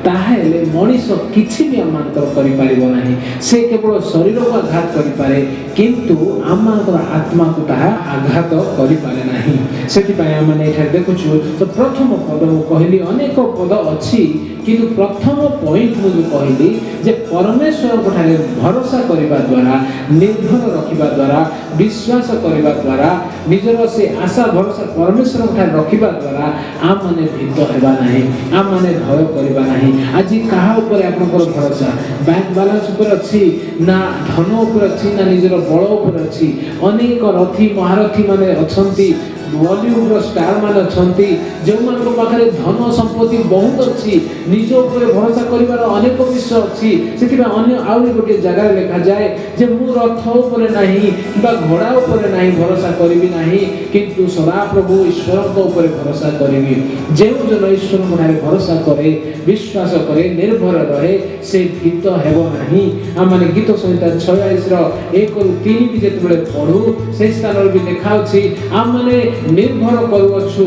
ताहेले मनीष किछि भी आमानकर करि पारिबो नाही से केवल शरीर को आघात करि पारे किंतु आमानकर आत्मा को ताहा आघात करि पारे नाही सेति पय आमाने एठा देखुछु तो प्रथम पद मु कहली अनेक पद अछि किंतु प्रथम पॉइंट मु कहली जे परमेश्वर गुठारे भरोसा करिबा द्वारा निर्भर रखिबा द्वारा विश्वास करबा द्वारा निजर से आशा भरोसा परमेश्वर उठा रखिबा द्वारा आम माने भीत हेबा नाही आम माने भय करबा नाही आज कहा ऊपर आपनकर भरोसा बैंक बैलेंस ऊपर अछि ना धन ऊपर अछि ना निजर बळ ऊपर अछि अनेक रथी महारथी माने अछंती बॉलीवुड रो स्टार मान अछंती जो मान को पाखरे धन संपत्ति बहुत अछि निज ऊपर भरोसा करिवार अनेक विषय अछि सेति अन्य आउरी गोटे जगह लिखा जाए जे मु रथ ऊपर नाही बा घोड़ा ऊपर नाही भरोसा करिवि नाही किंतु सदा प्रभु ईश्वर को ऊपर भरोसा करिवि जे जन ईश्वर को भरोसा करे विश्वास करे निर्भर रहे से भीत हेबो नाही आ माने गीत संहिता 46 रो 1 ରୁ 3 भी जेतबेले पढू से स्थान रे भी लिखा अछि आ माने निर्भर करूछु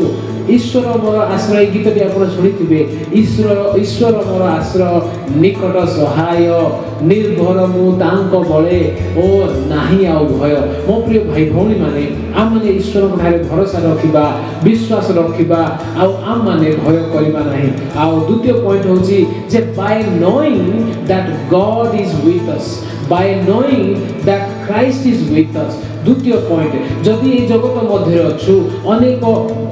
ईश्वर मोर आश्रय गीत भी आप शुणिथिबे ईश्वर मोर आश्रय निकट सहाय निर्भर मु तांक बळे ओ नाही आ भय मो प्रिय भाई भौणी माने आम माने ईश्वर को भरोसा रखिबा विश्वास रखिबा आ आम माने भय करिबा नाही आ द्वितीय पॉइंट होची जे by knowing that God is with us by knowing that Christ is with us द्वितीय पॉइंट जदि ए जगत मध्य अछु अनेक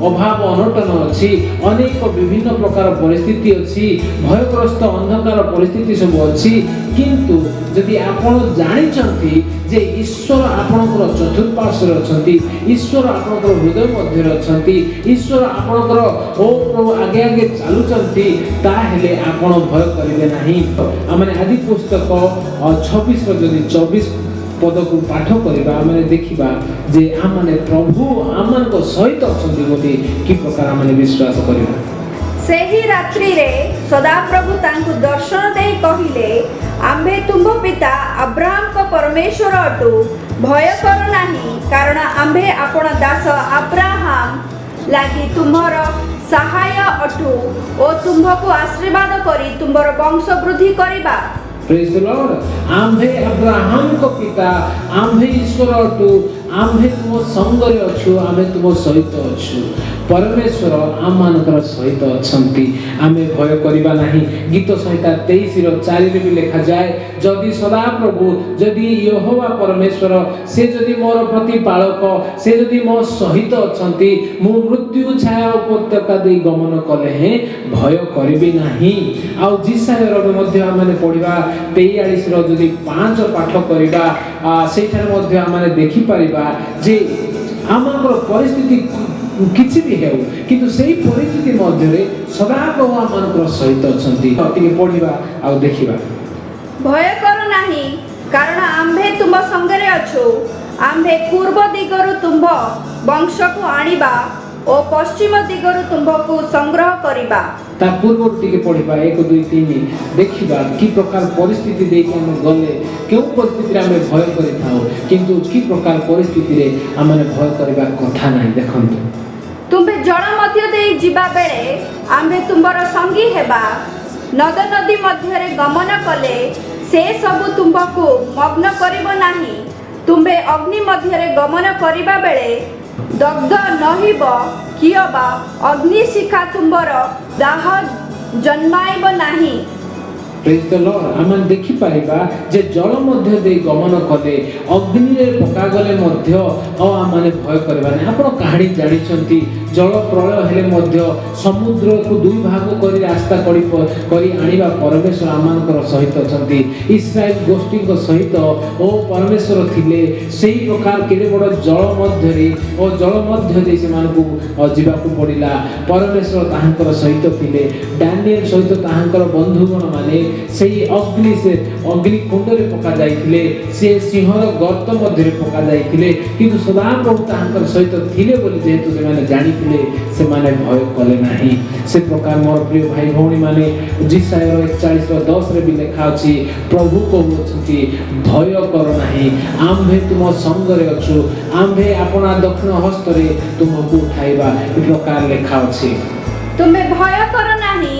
अभाव अनटन अछि अनेक विभिन्न प्रकार परिस्थिति अछि भयग्रस्त अंधकार परिस्थिति सब अछि किंतु जदि आपण जानि छथि जे ईश्वर आपणकर चतुर्पार्श्व अछंती ईश्वर आपणकर हृदय मध्य अछंती ईश्वर आपणकर ओ प्रभु आगे आगे चालू छथि ताहेले आपण भय करिवे नाही आमाने आदि पुस्तक 26 रो जदि 24 पद को पाठ करबा माने देखिबा जे आमाने प्रभु आमान को सहित अछंती बोली कि प्रकार आमाने विश्वास करबा सेही रात्रि रे सदा प्रभु तांकु दर्शन देई कहिले आम्भे तुम पिता अब्राहम को परमेश्वर अटु भय कर नाही कारण आम्भे आपण दास अब्राहम लागि तुमर सहाय अटु ओ तुमको आशीर्वाद करी तुमर वंश वृद्धि करिबा प्रेज द लॉर्ड आम्भे अब्राहम को पिता आम्भे ईश्वर अटु आम्भे तुम संगरे अछु आम्भे तुम सहित अछु परमेश्वर आम मानकर सहित अछंती आमे भय करिबा नाही गीत संहिता 23 रो 4 रे भी लिखा जाए जदि सदा प्रभु जदि यहोवा परमेश्वर से जदि मोर प्रतिपालक से जदि मो सहित अछंती मु मृत्यु छाया उपत्यका दे गमन कले हे भय करिबि नाही आ जिसाय रो मध्ये आमे पढिबा 43 रो जदि 5 पाठ करिबा सेठार मध्ये आमे देखि परिबा जे आमकर परिस्थिति किछि भी हेउ किंतु सेही परिस्थिति मध्य रे सदा प्रभु आमकर सहित अछंती टिके पढिबा आ देखिबा भय कर नाही कारण आम्भे तुम संगरे अछु आम्भे पूर्व दिगरु तुम वंश को आनिबा ओ पश्चिम दिगरु तुमको संग्रह करिबा ता पूर्व टिके पढिबा 1 2 3 देखिबा की प्रकार परिस्थिति देके हम गले केउ परिस्थिति रे हम भय करि थाउ किंतु की प्रकार परिस्थिति रे हमने भय करबा कथा नाही देखंतु तुमे जल मध्य दे जिबा बेले आम्भे तुमर संगी हेबा नद नदी मध्य रे गमन कले से सब तुमको मग्न करिबो नाही तुमे अग्नि मध्य रे गमन करिबा बेले दग्ध नहिब कियबा अग्नि शिखा तुमर दाह जन्माइब नाही प्रेज द लॉर्ड आम देखि पारिबा जे जल मध्य दे गमन कले अग्नि रे पका गले मध्य आम माने भय करबा नै आपण कहानी जानि छंती जल प्रलय हेले मध्य समुद्र को दुई भाग करी रास्ता करी आनिबा परमेश्वर आमानकर सहित अछंती इस्राएल गोष्ठी को सहित ओ परमेश्वर थिले सेही प्रकार केडे बड़ जल मध्य रे ओ जल मध्य दे से मानकु जीवा को पड़िला परमेश्वर ताहांकर सहित थिले डानियल सहित ताहांकर बंधुगण माने सेही अग्नि कुंड रे पका जाइथिले से सिंहर गर्त मध्य रे पका जाइथिले किंतु सदा प्रभु ताहांकर सहित थिले बोली जेहेतु से माने जानिथिले से माने भय कले नाही से प्रकार मोर प्रिय भाई भौणी माने जिसाय 41:10 रे भी लिखा अछि प्रभु कहउछथि भय कर नाही आम्भे तुम संग रे अछु आम्भे अपना दक्षिण हस्त रे तुमको उठाइबा ई प्रकार लिखा अछि तुमे भय कर नाही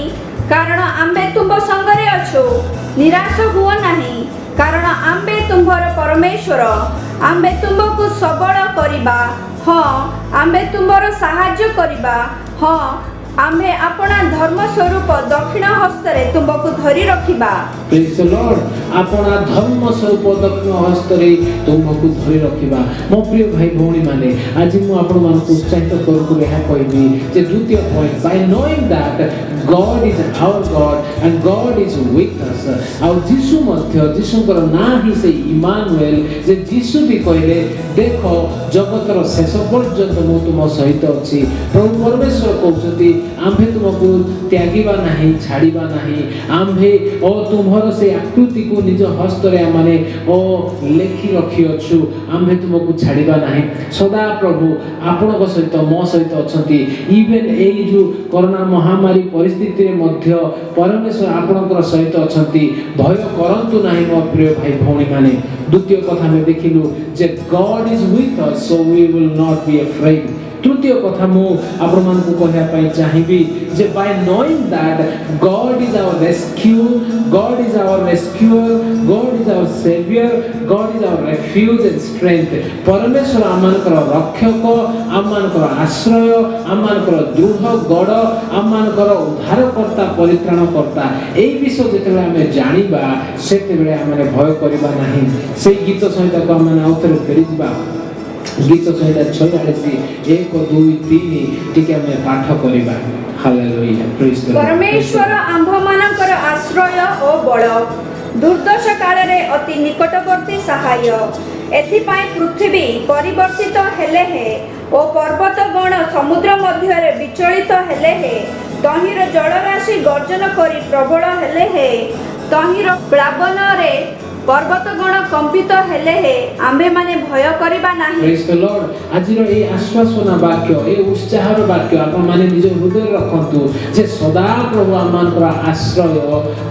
कारण आम्बे तुम संगरे अछु निराश हुओ नाही कारण आम्बे तुम्हर परमेश्वर आम्बे तुमको सबल करिबा हां आम्बे तुमर सहाय्य करिबा हां आम्बे अपना धर्म स्वरूप दक्षिण हस्त रे तुमको धरि रखिबा प्रेज द लॉर्ड अपना धर्म स्वरूप दक्षिण हस्त रे तुमको धरि रखिबा मो प्रिय भाई भौणी माने आज मु आपण मान को उत्साहित करू रहा कहबी जे द्वितीय point by knowing that God is our God and God is with us आउ जीसु मध्य जीसुकर ना ही से इमानुएल जे जीसु भी कहले देखो जगतर शेष पर्यंत मु तुम सहित अछि प्रभु परमेश्वर कहउछथि आम्भे तुमको त्यागिबा नाही छाड़ीबा नाही आम्भे ओ तुम्हर से आकृति को निज हस्त रे माने ओ लेखि रखि अछु आम्भे तुमको छाड़ीबा नाही सदा प्रभु आपन को सहित मो सहित अछंती इवन एई जो कोरोना महामारी परिस्थिति रे मध्य परमेश्वर आपनकर सहित अछंती भय करंतु नाही मो प्रिय भाई भौणी माने द्वितीय कथा में देखिलु जे God is with us so we will not be afraid तृतीय कथा मु आपण मान को कहया पई चाहिबी जे by knowing that God is our rescue God is our rescuer God is our saviour God is our refuge and strength परमेश्वर आमानकर रक्षक आमानकर आश्रय आमानकर दृढ़ गड़ आमानकर उद्धारकर्ता परित्राणकर्ता एई विषय जेतेबे हमें जानिबा सेतेबे हमें भय करबा नाही सेई गीत सहित को हमें आउथरे फेरी दिबा गीत सहित 46 1 2 3 ठीक है मैं पाठ करिबा हालेलुया प्रेज द लॉर्ड परमेश्वर आंभ मानकर आश्रय ओ बळ दुर्दशा काल रे अति निकटवर्ती सहाय एथि पाई पृथ्वी परिवर्तित हेले हे ओ पर्वत गण समुद्र मध्य रे विचलित हेले हे तहिर जलराशि गर्जन करी प्रबल हेले हे तहिर प्लावन रे पर्वत गण कंपित हेले हे आम्भे माने भय करिबा नाही प्रेज द लॉर्ड आजिरो ए आश्वासना वाक्य ए उत्साहर वाक्य आपण माने निज हृदय रखंतु जे सदा प्रभु आमानकर आश्रय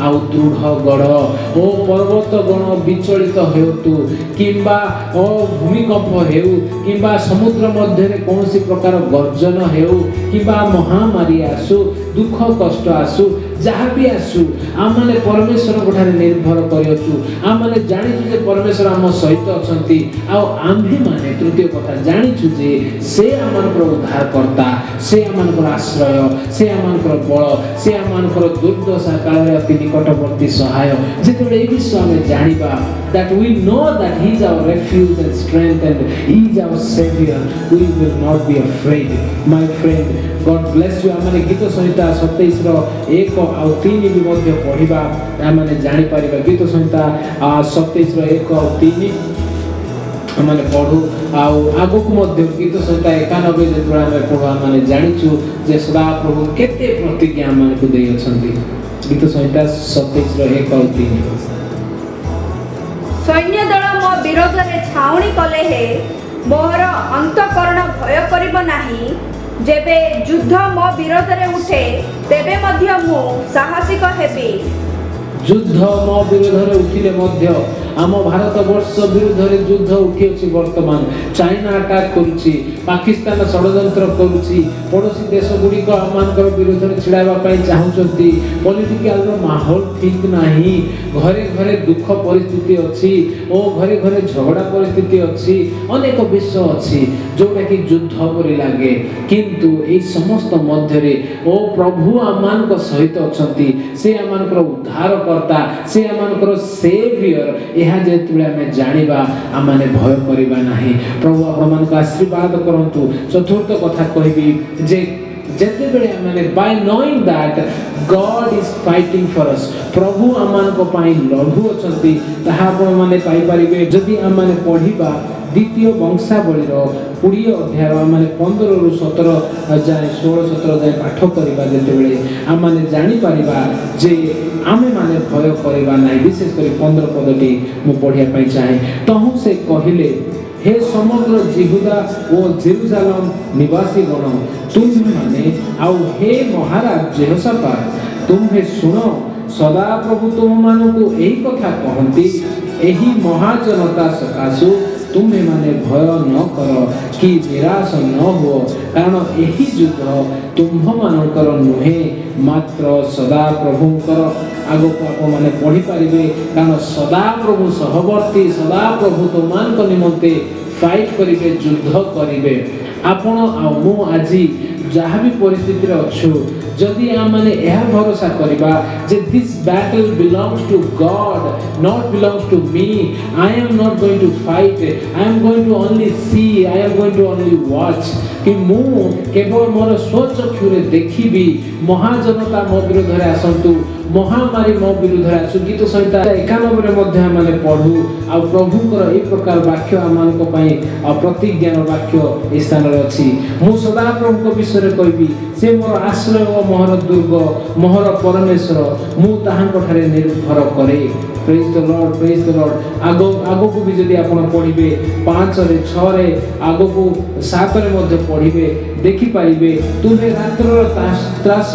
आ दृढ़ गड़ ओ पर्वत गण विचलित हेतु किंबा ओ भूमिकंप हेउ किंबा समुद्र मध्य रे कोनोसी प्रकार गर्जन हेउ किंबा महामारी आसु दुख कष्ट आसु जहाँ भी आसु आम माने परमेश्वर कोठारे निर्भर करियछु आम माने जानिछु जे परमेश्वर आम सहित अछंती आ आम्भे माने तृतीय कथा जानिछु जे से आमानकर उद्धारकर्ता से आमानकर आश्रय से आमानकर बळ से आमानकर दुर्दशा काल रे अति निकटवर्ती सहाय जेतेबे ए विषय हमें जानिबा that we know that he is our refuge and strength and he is our savior we will not be afraid my friend God bless you आमाने गीत संहिता 27 रो 1 और 3 भी मध्य पढिबा आमाने जानि परिबा गीत संहिता 27 रो 1 और 3 आमाने पढु आउ आगो को मध्य गीत संहिता 91 जेतरा हमें पढु आमाने जानिछु जे सदा प्रभु केते प्रतिज्ञा आमाने को देइ अछंती गीत संहिता 27 रो 1 और 3 सैन्य दल मो विरोध रे छाउणी कले हे मोहर अंतकरण भय करिब नाही जेबे युद्ध मो विरोध रे उठे तेबे मध्य मु साहसिक हेबी युद्ध मो विरोध रे उठिले मध्य आम भारत वर्ष विरुद्ध रे युद्ध उठी अछि वर्तमान चाइना अटैक करुछि पाकिस्तान षडयंत्र करुछि पड़ोसी देश गुडी को आमानकर विरुद्ध रे छिड़ाइबा पई चाहुचंती पॉलिटिकल रो माहौल ठीक नाही घरे घरे दुख परिस्थिति अछि ओ घरे घरे झगड़ा परिस्थिति अछि अनेक विषय अछि जोटा कि युद्ध परि लागे किंतु ए समस्त मध्य रे ओ प्रभु आमान को सहित अछंती से आमानकर उद्धार करता से आमानकर सेवियर एहा जेतबे हमें जानिबा आमाने भय करिबा नाही प्रभु आपन को आशीर्वाद करंतु चतुर्थ कथा कहबी जे जेते बेले माने by knowing that God is fighting for us प्रभु आमान को पाई लढु अछंती ताहा आपण माने पाई परिबे जदि आमाने पढिबा द्वितीय वंशावली 20 अध्याय माने 15 रु 17 जाय 16 17 जाय पाठ करिबा जेते बेले आमाने जानि परिबा जे आमे माने भय करिबा नाही विशेष करी 15 पदटी मु पढिया पई चाहे तहु से कहिले हे समग्र जिहुदा ओ जेरुसालेम निवासी गण तुम माने आउ हे महाराज जेहोशाफात तुम्हे सुनो सदा प्रभु तुम मानकु एही कथा कहंती एही महाजनता सकासु तुम्हें माने भय न कर कि निराश न हो कारण एही युद्ध तुम्ह मानकर नुहे मात्र सदा प्रभुकर आगो को माने पढ़ी पारिबे कारण सदा प्रभु सहवर्ती सदा प्रभु तुमान को निमंते फाइट करिवे युद्ध करिवे आपण आ मु आजी जहाँ भी परिस्थिति अच्छु जदि आम मैंने यह भरोसा करवा जे this battle belongs to God not belongs to me I am not going to fight I am going to only see I am going to only watch कि मु केवल मोर स्वचक्षुरे देखिबी महाजनता मो विरुद्ध आसंतु महामारी मो विरुद्ध आसु गीत संहिता 91 मध्ये माने पढु आ प्रभुकर ए प्रकार वाक्य आमानक पई प्रतिज्ञान वाक्य स्थान रे अछि मु सदा प्रभुक विषय रे कहबी से मोर आश्रय ओ मोहर दुर्ग मोहर परमेश्वर मु ताहांक ठारे निर्भर करे प्रेज द लॉर्ड आगो को भी जदि आपण पढिबे 5 रे 6 रे आगो को 7 रे मध्ये पढिबे देखि पाइबे तुमे रात्रर त्रास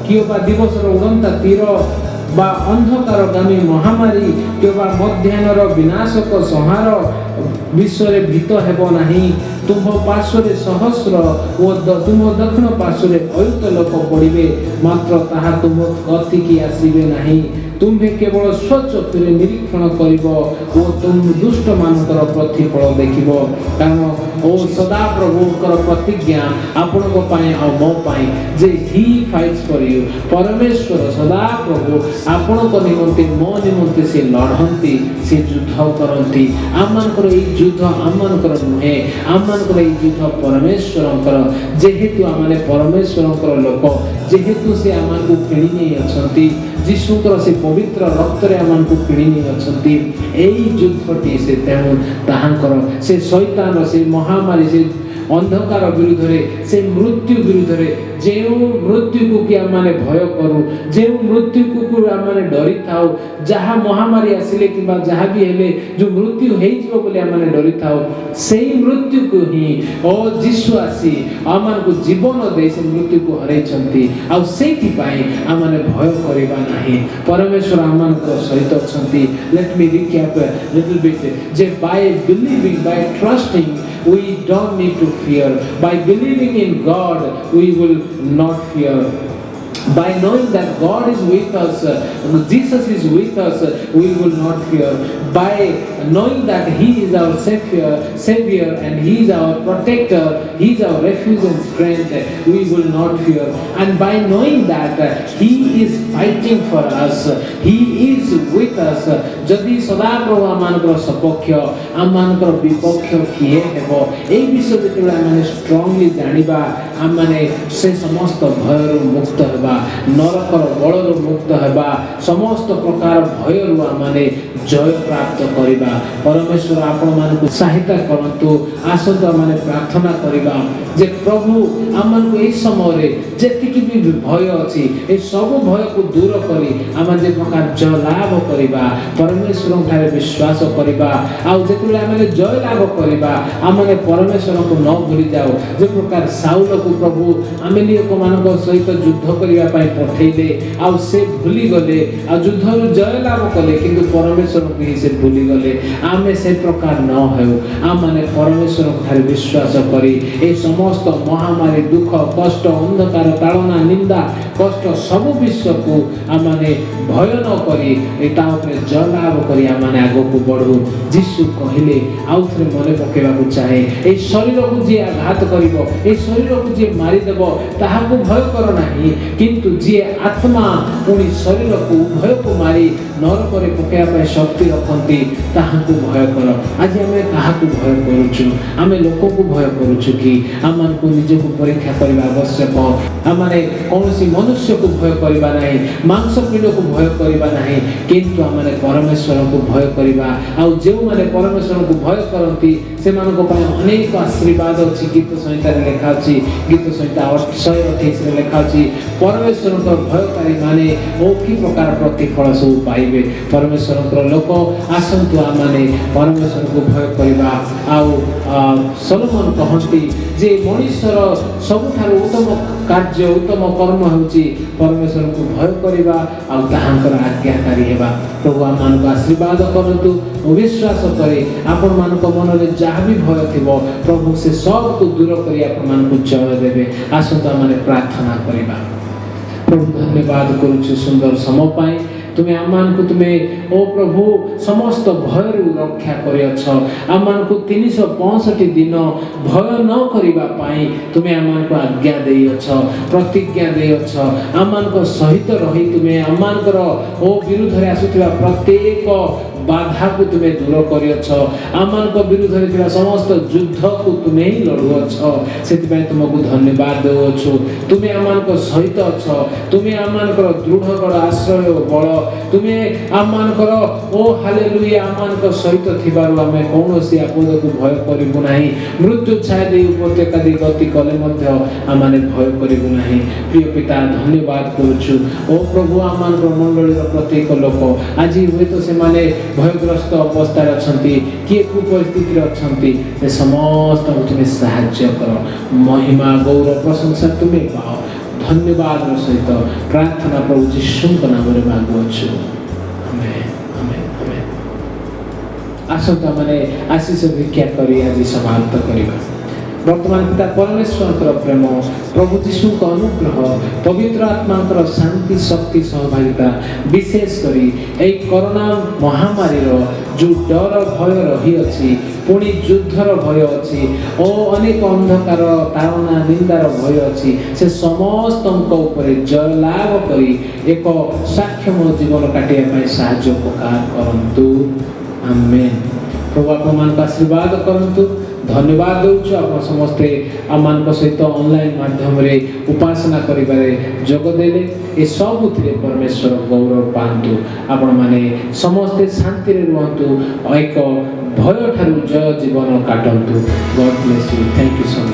किबा दिवसर उड़ंता तीर बा अंधकारगामी महामारी केवल मध्याह्नर विनाशक संहार विश्व भीत हेब नाही तुम पार्श्व सहस्र और तुम दक्षिण पार्श्व अयुत लोक पड़े मात्र ताहा तुम गतिकी आसबे नाही तुम्हें केवल स्वचक्षुरे निरीक्षण करिब ओ तुम दुष्ट मानकर प्रतिफल देखिब कारण ओ सदा प्रभुकर प्रतिज्ञा आपनको पाए आ मो पाए जे ही फाइट्स फॉर यू परमेश्वर सदा प्रभु आपनको निमंते मो निमंते से लढंती से युद्ध करंती आमानकर ए युद्ध आमानकर नुहे आमानकर ए युद्ध परमेश्वरकर जेहेतु आमाने परमेश्वरकर लोक जेहेतु से आमानकु किणी नै अछंती जीशुकर से पवित्र रक्त रे आमानकु किणी नै अछंती एई युद्धटी से तेणु ताहांकर से शैतान से महामारी से अंधकार विरुद्ध रे से मृत्यु विरुद्ध रे जेउ मृत्यु को कि माने भय करू जेउ मृत्यु को माने डरी थाउ जहा महामारी आसिले किबा जहा भी हेले जो मृत्यु हेइ जिवो बोले माने डरी थाउ सेही मृत्यु को ही ओ जीशु आसी आमान को जीवन दे से मृत्यु को हरै छंती आ सेति पाई आमाने भय करिबा नाही परमेश्वर आमान को सहित छंती let me recap little bit जे by believing by trusting we don't need to fear by believing in God we will not fear by knowing that God is with us Jesus is with us we will not fear by knowing that he is our savior and he is our protector he is our refuge and strength we will not fear and by knowing that he is fighting for us he is with us जदि सदा प्रभु आमानकर सपक्ष आमानकर विपक्ष किए हेबो एई विषय जेतेबेला माने strongly जानिबा आमाने से समस्त भयरु मुक्त हेबा नरकर बळरु मुक्त हेबा समस्त प्रकार भयरु आमाने जय प्राप्त करिबा परमेश्वर आपण मानकु सहायता करंतु आसंत माने प्रार्थना करिबा जे प्रभु आमानकु एई समय रे जेतिकि भी भय अछि ए सब भय को दूर करी आमा जे प्रकार जय लाभ करिबा परमेश्वर ठारे विश्वास करिबा आ जेतुले आमे जय लाभ करिबा आमे परमेश्वर को न भूली जाओ जे प्रकार साउल को प्रभु आमेलियो को मानक सहित युद्ध करिया पई पठेइले आ से भूली गले आ युद्ध जय लाभ कले किंतु परमेश्वर परमेश्वर को ही से भूली गले आमे से प्रकार न हो आम माने परमेश्वर ठारे विश्वास करी ए समस्त महामारी दुख कष्ट अंधकार ताड़ना निंदा कष्ट सब विश्व को आम माने भय न करी एटा उपरे जय लाभ करी आम माने आगो को बढ़ू यीशु कहले आउ थरे मने पकेबा को चाहे ए शरीर को जे आघात करिवो ए शरीर को जे मारी देबो ताहा को भय कर नाही किंतु जे आत्मा पुनी शरीर को भय को मारी नरक रे पकेबा पे शक्ति रखंती ताहा को भय कर आज हमें काहा को भय करूछु आमे लोक को भय करूछु कि आमान को निजे को परीक्षा करबा आवश्यक आमाने कोनोसी मनुष्य को भय करबा नाही मांस पिंड को भय करबा नाही किंतु आमाने परमेश्वर को भय करबा आ जे माने परमेश्वर को भय करंती से मानको पय अनेक आशीर्वाद अछि गीत संहिता रे लिखा अछि गीत संहिता 128 रे लिखा अछि परमेश्वर को भयकारी माने ओ की प्रकार प्रतिफल सब पाइबे परमेश्वर को लोक आसंतु आमाने परमेश्वर को भय करबा आ सलोमन कहंती जे मनुष्यर सबठारु उत्तम कार्य उत्तम कर्म होची परमेश्वर को भय करबा आ ताहांकर आज्ञाकारी हेबा प्रभु आमान को आशीर्वाद करंतु विश्वास करे आपण मान को मन रे जहाँ भी भय थिबो प्रभु से सब को दूर करी आपण मान को जय देबे आसंता माने प्रार्थना करबा प्रभु धन्यवाद करूछु सुंदर समय पाए तुम्हें आमान को तुम्हें ओ प्रभु समस्त भय रक्षा करियछ आमान को 365 दिन भय न करिबा पाई तुम्हें आमान को आज्ञा देइयछ प्रतिज्ञा देइयछ आमान को सहित रही तुम्हें आमान कर ओ विरुद्ध रे आसुथिबा प्रत्येक बाधा को तुम्हें दूर करियछ आमान को विरुद्ध रे थिबा समस्त युद्ध को तुम्हें ही लड़ुअछ सेति पय तुमको धन्यवाद देउछु तुम्हें आमान को सहित अछ तुम्हें आमान कर दृढ़ कर आश्रय बल तुम्हें आमान कर ओ हालेलुया आमान को सहित थिबारु आमे कोनोसी आपद को भय करिबु नाही मृत्यु छाया दे उपत्यका दे गति कले मध्य आमाने भय करिबु नाही प्रिय पिता धन्यवाद करूछु ओ प्रभु आमान को मंडली रो प्रत्येक लोक आज होय तो से माने भयग्रस्त अवस्था अछंती किए को परिस्थिति अछंती से समस्त तुम्हें सहाय्य कर महिमा गौरव प्रशंसा तुम्हें पाओ धन्यवाद सहित प्रार्थना प्रभु यीशु के नाम रे मांगुछु आमेन आमेन आमेन आसंता माने आशीष भिक्षा करी आज समाप्त करिबा वर्तमान पिता परमेश्वर प्रेम प्रभु यीशु का अनुग्रह पवित्र आत्मा शांति शक्ति सहभागिता विशेष करी ए कोरोना महामारी रो जो डर भय रही अछि पुणी युद्धर भय अछि ओ अनेक अंधकार तारणा निंदार भय अछि से समस्त ऊपर जय लाभ करी एक साक्षम जीवन काटिया पय साहाय्य उपकार करंतु आमेन प्रभु आपमान का आशीर्वाद करंतु धन्यवाद देउछु आप समस्ते आमान को सहित ऑनलाइन माध्यम रे उपासना करिबारे जोग देले ए सब उथिरे परमेश्वर गौरव पांतु आपण माने समस्ते शांति रे रहंतु एक भय ठारू जय जीवन काटंतु God bless you thank you so much.